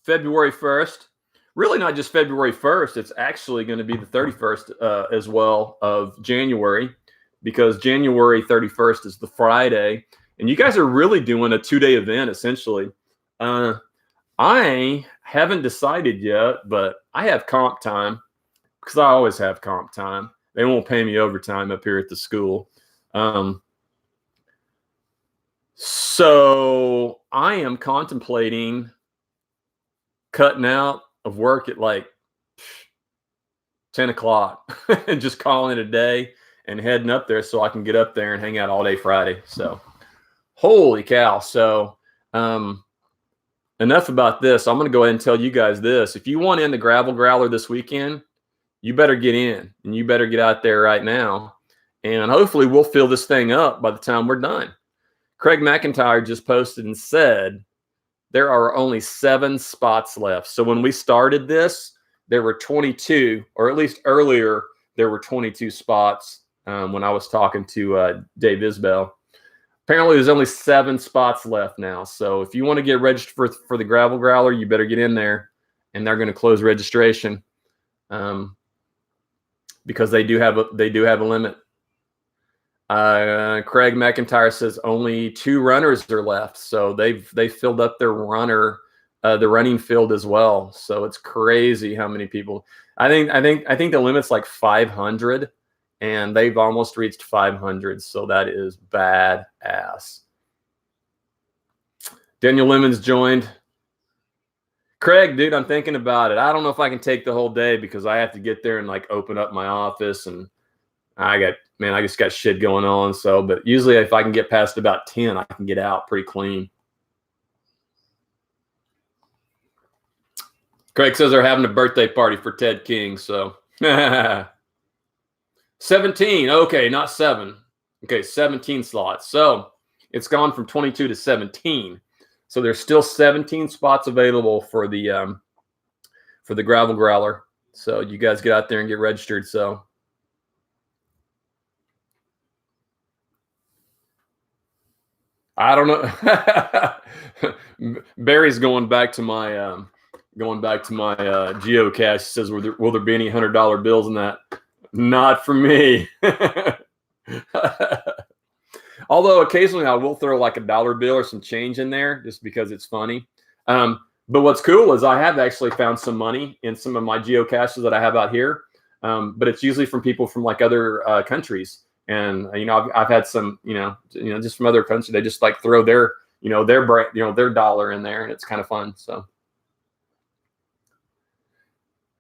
February 1st. Really not just February 1st. It's actually going to be the 31st as well of January, because January 31st is the Friday. And you guys are really doing a 2-day event, essentially. I haven't decided yet, but I have comp time, because I always have comp time. They won't pay me overtime up here at the school. So I am contemplating cutting out of work at like 10 o'clock and just calling it a day and heading up there so I can get up there and hang out all day Friday. So holy cow. So enough about this. I'm going to go ahead and tell you guys this. If you want in the gravel growler this weekend, you better get in, and you better get out there right now. And hopefully we'll fill this thing up by the time we're done. Craig McIntyre just posted and said there are only 7 spots left. So when we started this, there were 22, or at least earlier, there were 22 spots when I was talking to Dave Isbell. Apparently, there's only 7 spots left now. So if you want to get registered for the gravel growler, you better get in there, and they're going to close registration because they do have a limit. Craig McIntyre says only 2 runners are left, so they've filled up their the running field as well. So it's crazy how many people. I think the limit's like 500, and they've almost reached 500. So that is badass. Daniel Lemons joined. Craig, dude, I'm thinking about it. I don't know if I can take the whole day because I have to get there and like open up my office, and I just got shit going on. So, but usually if I can get past about 10, I can get out pretty clean. Craig says they're having a birthday party for Ted King. So 17. Okay, not 7. Okay, 17 slots. So it's gone from 22 to 17. So there's still 17 spots available for the gravel growler. So you guys get out there and get registered. So I don't know. Barry's going back to my geocache. He says, will there be any $100 bills in that? Not for me. Although occasionally I will throw like a $1 bill or some change in there just because it's funny. But what's cool is I have actually found some money in some of my geocaches that I have out here. But it's usually from people from like other countries. And I've had some, just from other countries. They just like throw their dollar in there, and it's kind of fun. So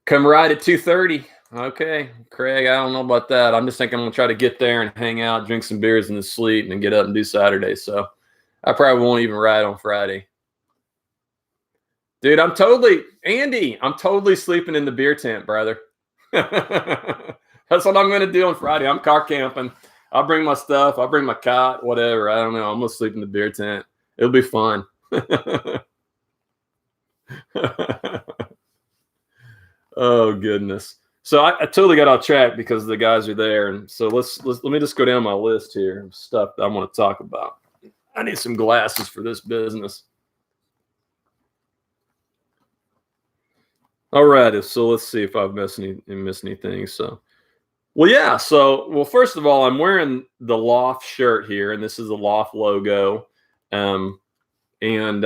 come ride at 2:30. Okay, Craig, I don't know about that. I'm just thinking I'm gonna try to get there and hang out, drink some beers in the sleep, and then get up and do Saturday. So I probably won't even ride on Friday. Dude, I'm totally sleeping in the beer tent, brother. That's what I'm going to do on Friday. I'm car camping. I'll bring my stuff. I'll bring my cot, whatever. I don't know. I'm going to sleep in the beer tent. It'll be fun. Oh, goodness. So I totally got off track because the guys are there. And so let me just go down my list here of stuff that I want to talk about. I need some glasses for this business. All right, so let's see if I've missed anything. So, well, yeah. So, well, first of all, I'm wearing the Loft shirt here, and this is the Loft logo. Um, and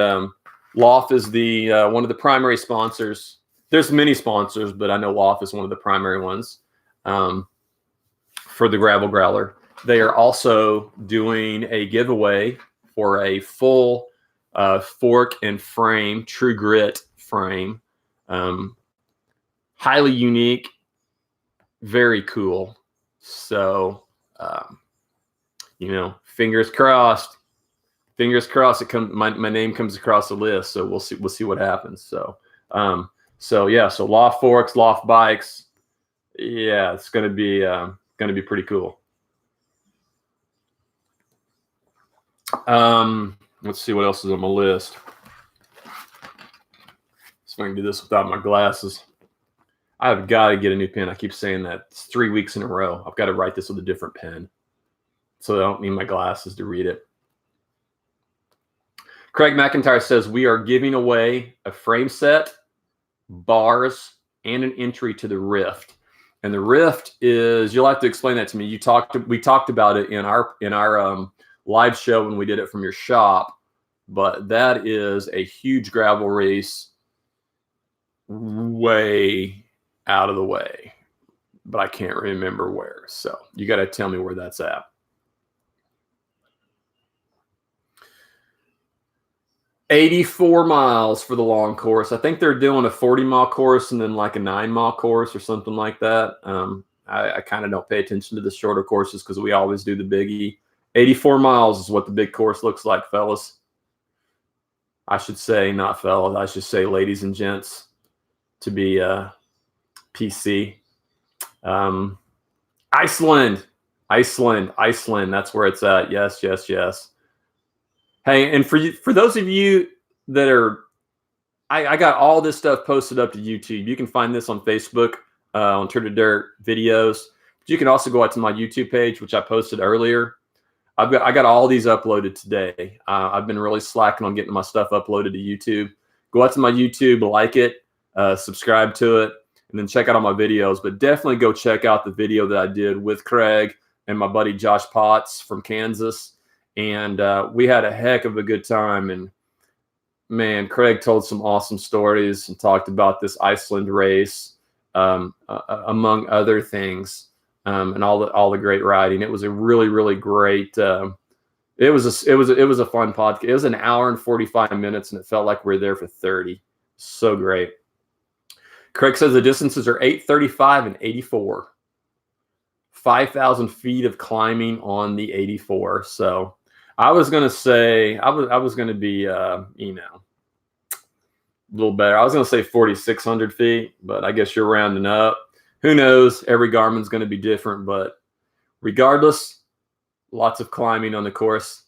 Loft is the one of the primary sponsors. There's many sponsors, but I know Loft is one of the primary ones for the Gravel Growler. They are also doing a giveaway for a full fork and frame, True Grit frame. Highly unique, very cool. So, fingers crossed. Fingers crossed. My name comes across the list. So we'll see what happens. So, so Loft forks, Loft bikes. Yeah, it's gonna be pretty cool. Let's see what else is on my list. So I can do this without my glasses. I've got to get a new pen. I keep saying that. It's 3 weeks in a row. I've got to write this with a different pen, so I don't need my glasses to read it. Craig McIntyre says we are giving away a frame set, bars, and an entry to the Rift. And the Rift is, you'll have to explain that to me. We talked about it in our live show when we did it from your shop, but that is a huge gravel race, way out of the way, but I can't remember where. So you got to tell me where that's at. $84 miles for the long course. I think they're doing a 40-mile course and then like a 9-mile course or something like that. I kind of don't pay attention to the shorter courses because we always do the biggie. 84 miles is what the big course looks like, fellas. I should say, not fellas, I should say ladies and gents to be PC. Iceland. That's where it's at. Yes. Hey, and for those of you that are, I got all this stuff posted up to YouTube. You can find this on Facebook, on Turn to Dirt videos. But you can also go out to my YouTube page, which I posted earlier. I got all these uploaded today. I've been really slacking on getting my stuff uploaded to YouTube. Go out to my YouTube, like it, subscribe to it, and then check out all my videos. But definitely go check out the video that I did with Craig and my buddy Josh Potts from Kansas. And we had a heck of a good time. And man, Craig told some awesome stories and talked about this Iceland race, among other things, and all the great riding. It was a really, really great. It was a fun podcast. It was an hour and 45 minutes, and it felt like we were there for 30. So great. Craig says the distances are 835 and 84. 5,000 feet of climbing on the 84. So I was going to say, I was going to be, a little better. I was going to say 4,600 feet, but I guess you're rounding up. Who knows? Every Garmin's going to be different, but regardless, lots of climbing on the course.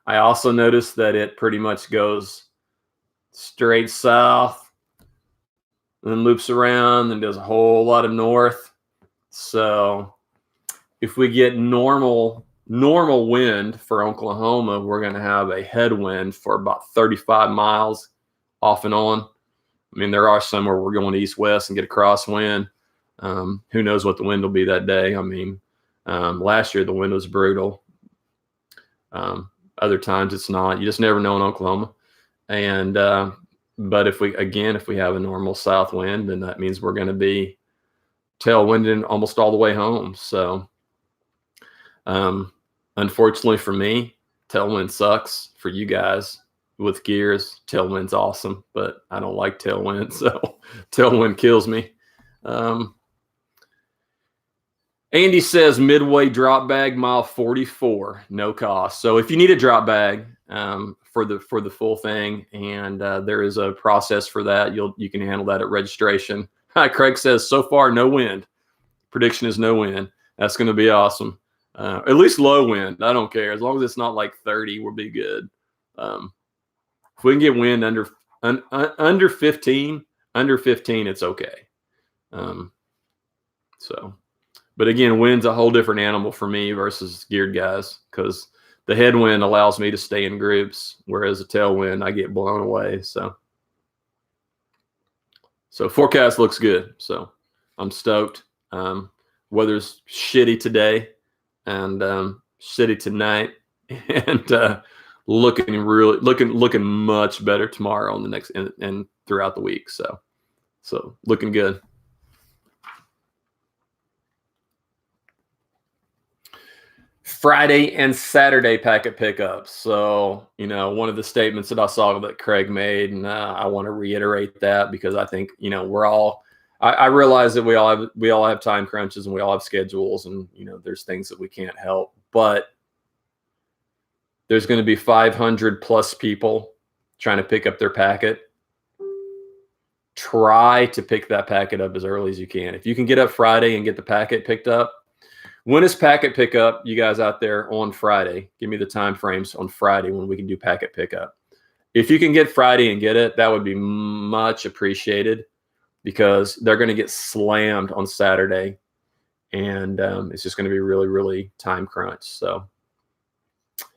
I also noticed that it pretty much goes straight south and then loops around and does a whole lot of north. So if we get normal wind for Oklahoma, we're going to have a headwind for about 35 miles off and on. I mean, there are some where we're going east-west and get a crosswind. Who knows what the wind will be that day? I mean, last year the wind was brutal. Other times it's not. You just never know in Oklahoma. And but if we have a normal south wind, then that means we're going to be tailwinding almost all the way home. So unfortunately for me, tailwind sucks. For you guys with gears, tailwind's awesome, but I don't like tailwind, so tailwind kills me. Andy says Midway drop bag mile 44, no cost. So if you need a drop bag for the full thing, and there is a process for that, you can handle that at registration. Craig says so far no wind. Prediction is no wind. That's going to be awesome. At least low wind. I don't care as long as it's not like 30. We'll be good. If we can get wind under 15, it's okay. But again, wind's a whole different animal for me versus geared guys, because the headwind allows me to stay in groups, whereas a tailwind, I get blown away. So So forecast looks good. So I'm stoked. Weather's shitty today and shitty tonight, and looking much better tomorrow on the next and throughout the week. So looking good. Friday and Saturday packet pickups. So, one of the statements that I saw that Craig made, and I want to reiterate that because I think, I realize that we all have time crunches and we all have schedules, and, there's things that we can't help, but there's going to be 500 plus people trying to pick up their packet. Try to pick that packet up as early as you can. If you can get up Friday and get the packet picked up. When is packet pickup, you guys out there, on Friday? Give me the time frames on Friday when we can do packet pickup. If you can get Friday and get it, that would be much appreciated because they're going to get slammed on Saturday, and it's just going to be really, really time crunch. So,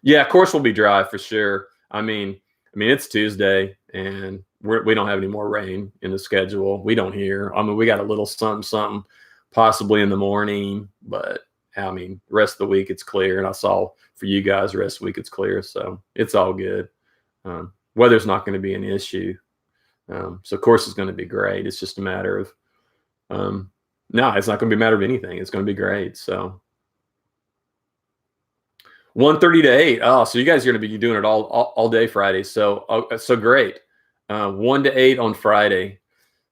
yeah, of course we'll be dry for sure. I mean, it's Tuesday, and we don't have any more rain in the schedule. We don't hear. I mean, we got a little something possibly in the morning, but the rest of the week it's clear. And I saw for you guys, the rest of the week it's clear. So it's all good. Weather's not going to be an issue. So course is going to be great. It's just a matter of, no, it's not going to be a matter of anything. It's going to be great. So 1:30 to 8. Oh, so you guys are going to be doing it all day Friday. So great. 1 to 8 on Friday.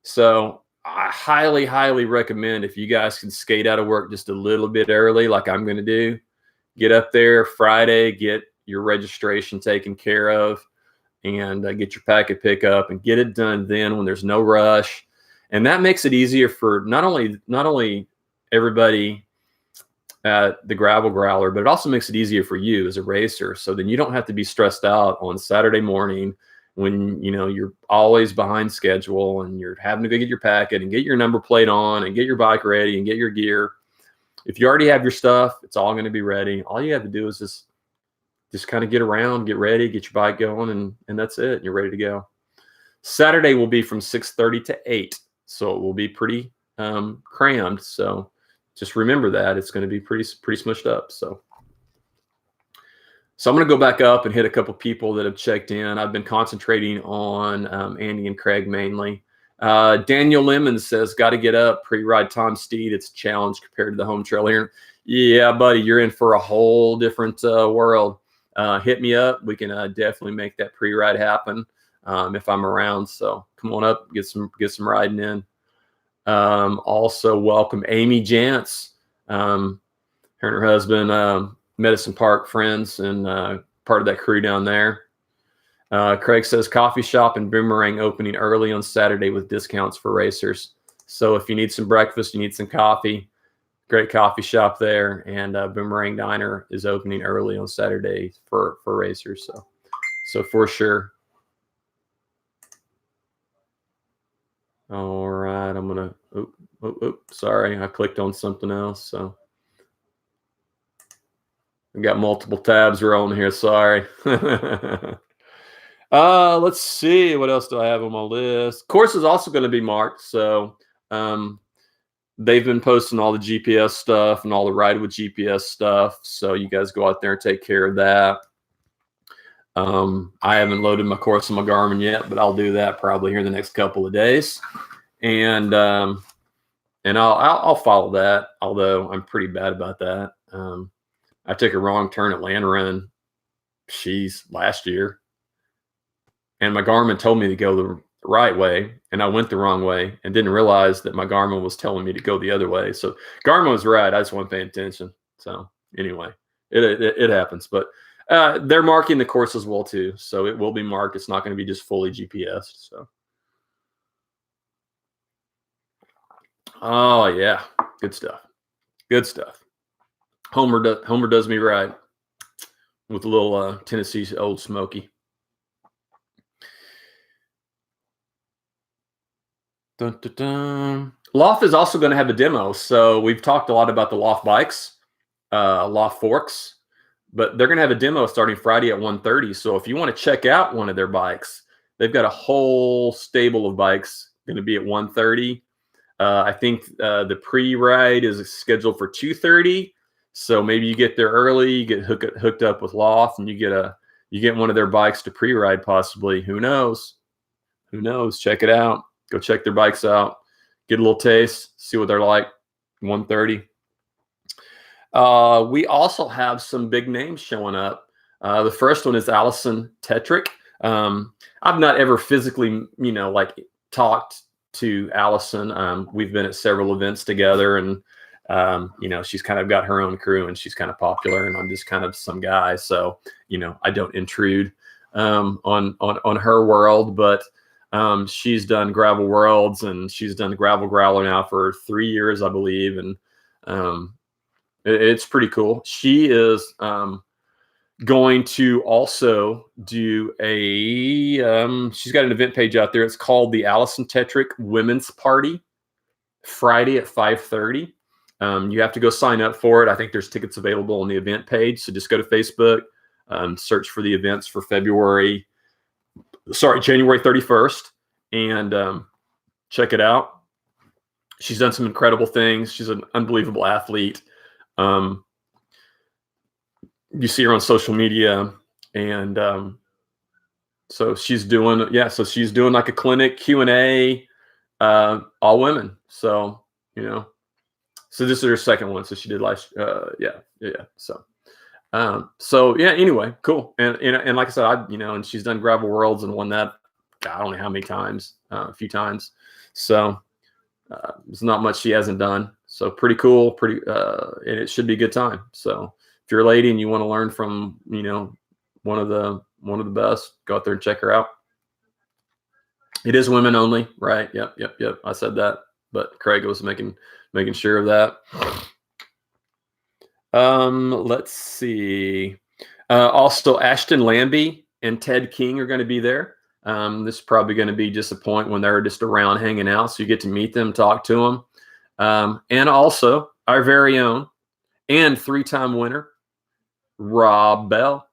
So I highly, highly recommend if you guys can skate out of work just a little bit early, like I'm going to do, get up there Friday, get your registration taken care of, and get your packet pickup and get it done then when there's no rush. And that makes it easier for not only everybody at the Gravel Growler, but it also makes it easier for you as a racer. So then you don't have to be stressed out on Saturday morning when you're always behind schedule and you're having to go get your packet and get your number plate on and get your bike ready and get your gear. If you already have your stuff, it's all going to be ready. All you have to do is just kind of get around, get ready, get your bike going, and that's it. You're ready to go. Saturday will be from 6:30 to 8, so it will be pretty crammed. So just remember that it's going to be pretty smushed up. So I'm going to go back up and hit a couple people that have checked in. I've been concentrating on Andy and Craig mainly. Daniel Lemon says, got to get up, pre-ride Tom Steed. It's a challenge compared to the home trail here. Yeah, buddy, you're in for a whole different world. Hit me up. We can definitely make that pre-ride happen if I'm around. So come on up, get some riding in. Also welcome Amy Jantz, her and her husband, Medicine Park friends and part of that crew down there. Craig says coffee shop and Boomerang opening early on Saturday with discounts for racers. So if you need some breakfast, you need some coffee, great coffee shop there. And Boomerang Diner is opening early on Saturday for racers. So for sure. All right, I'm gonna. Sorry, I clicked on something else. So. I got multiple tabs rolling here. Sorry. Let's see. What else do I have on my list? Course is also going to be marked. So they've been posting all the GPS stuff and all the Ride with GPS stuff. So you guys go out there and take care of that. I haven't loaded my course on my Garmin yet, but I'll do that probably here in the next couple of days. And I'll follow that, although I'm pretty bad about that. I took a wrong turn at Land Run, last year. And my Garmin told me to go the right way, and I went the wrong way and didn't realize that my Garmin was telling me to go the other way. So Garmin was right. I just wasn't paying attention. So anyway, it happens. But they're marking the course as well, too. So it will be marked. It's not going to be just fully GPS. So. Oh, yeah. Good stuff. Good stuff. Homer does me right with a little Tennessee Old Smoky. Dun, dun, dun. Loft is also going to have a demo. So we've talked a lot about the Loft bikes, Loft forks, but they're going to have a demo starting Friday at 1:30. So if you want to check out one of their bikes, they've got a whole stable of bikes going to be at 1:30. I think the pre-ride is scheduled for 2:30. So maybe you get there early, you get hooked up with Loft, and you get one of their bikes to pre-ride possibly. Who knows? Who knows? Check it out. Go check their bikes out. Get a little taste. See what they're like. 1:30. We also have some big names showing up. The first one is Allison Tetrick. I've not ever physically, like talked to Allison. We've been at several events together, and she's kind of got her own crew, and she's kind of popular, and I'm just kind of some guy. So, I don't intrude on her world, but she's done Gravel Worlds, and she's done Gravel Growler now for 3 years, I believe, and it's pretty cool. She is going to also do she's got an event page out there. It's called the Allison Tetrick Women's Party, Friday at 5:30. You have to go sign up for it. I think there's tickets available on the event page. So just go to Facebook, search for the events for January 31st, and check it out. She's done some incredible things. She's an unbelievable athlete. You see her on social media, and so she's doing like a clinic Q&A, all women. So so this is her second one. So she did last, So anyway, cool. And like I said, and she's done Gravel Worlds and won that, I don't know how many times, a few times. So there's not much she hasn't done. So pretty cool, and it should be a good time. So if you're a lady and you want to learn from, one of the best, go out there and check her out. It is women only, right? Yep. I said that, but Craig was making sure of that. Let's see. Also, Ashton Lambie and Ted King are going to be there. This is probably going to be just a point when they're just around hanging out, so you get to meet them, talk to them. And also our very own and 3-time winner, Rob Bell.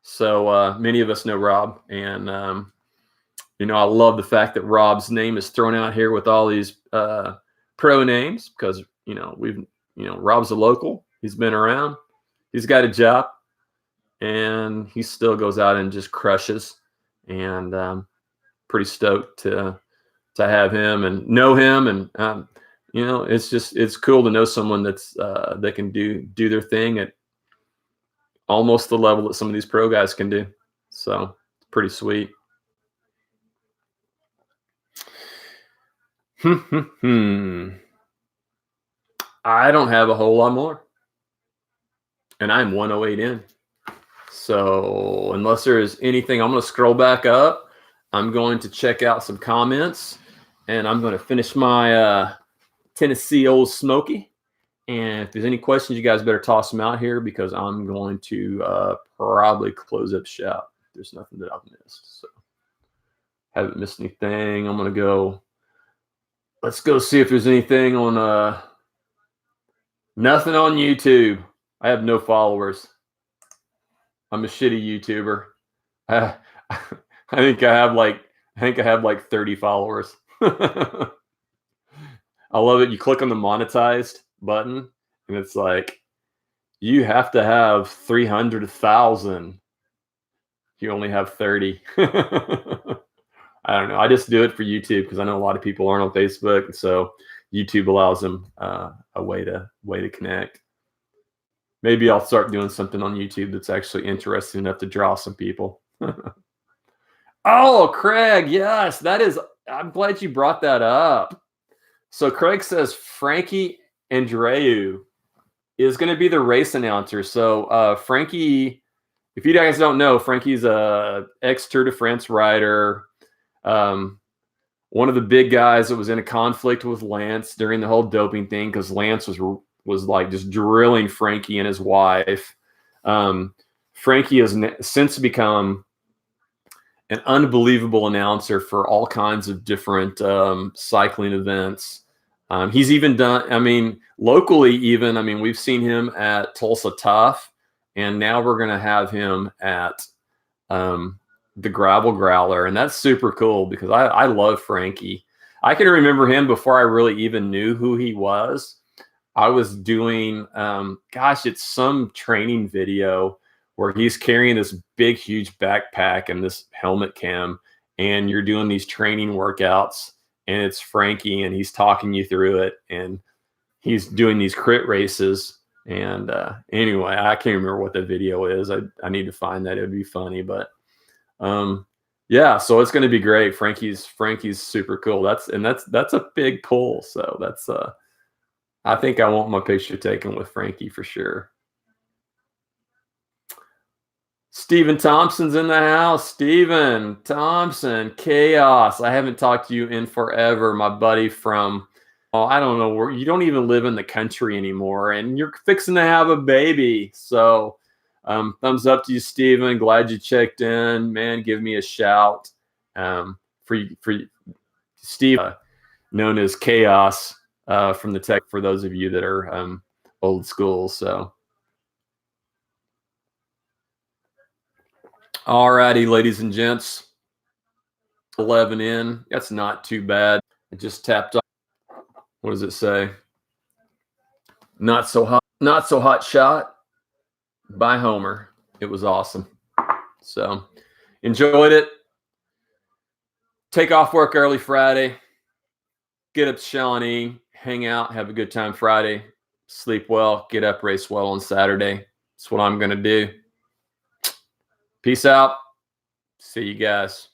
So many of us know Rob, and I love the fact that Rob's name is thrown out here with all these pro names, because Rob's a local. He's been around. He's got a job, and he still goes out and just crushes. And pretty stoked to have him and know him, and it's cool to know someone that's that can do their thing at almost the level that some of these pro guys can do. So it's pretty sweet. I don't have a whole lot more, and I'm 108 in. So unless there is anything, I'm going to scroll back up. I'm going to check out some comments, and I'm going to finish my Tennessee Old Smoky. And if there's any questions, you guys better toss them out here, because I'm going to probably close up shop. There's nothing that I've missed. So haven't missed anything. I'm going to go. Let's go see if there's anything on nothing on YouTube. I have no followers. I'm a shitty YouTuber. I think I have like 30 followers. I love it. You click on the monetized button, and it's like, you have to have 300,000. You only have 30. I don't know. I just do it for YouTube, because I know a lot of people aren't on Facebook, so YouTube allows them a way to connect. Maybe I'll start doing something on YouTube that's actually interesting enough to draw some people. Oh, Craig, yes, I'm glad you brought that up. So Craig says Frankie Andreu is going to be the race announcer. So Frankie, if you guys don't know, Frankie's a ex-Tour de France rider. One of the big guys that was in a conflict with Lance during the whole doping thing, because Lance was like just drilling Frankie and his wife. Frankie has since become an unbelievable announcer for all kinds of different cycling events. He's even done, locally even, we've seen him at Tulsa Tough, and now we're going to have him at the Gravel Growler. And that's super cool, because I love Frankie. I can remember him before I really even knew who he was. I was doing, gosh, it's some training video where he's carrying this big, huge backpack and this helmet cam, and you're doing these training workouts, and it's Frankie, and he's talking you through it, and he's doing these crit races. And anyway, I can't remember what the video is. I need to find that. It would be funny, but yeah, so it's going to be great. Frankie's super cool. That's a big pull. So that's I think I want my picture taken with Frankie for sure. Stephen Thompson's in the house. Stephen Thompson, Chaos. I haven't talked to you in forever, my buddy from, oh, I don't know where, you don't even live in the country anymore, and you're fixing to have a baby. So thumbs up to you, Stephen. Glad you checked in, man. Give me a shout. For Steve, known as Chaos from the tech, for those of you that are old school. So all righty, ladies and gents, 11 in. That's not too bad. I just tapped off. What does it say? Not so hot shot by Homer. It was awesome. So enjoyed it. Take off work early Friday. Get up to Shawnee, hang out, have a good time Friday. Sleep well, get up, race well on Saturday. That's what I'm going to do. Peace out. See you guys.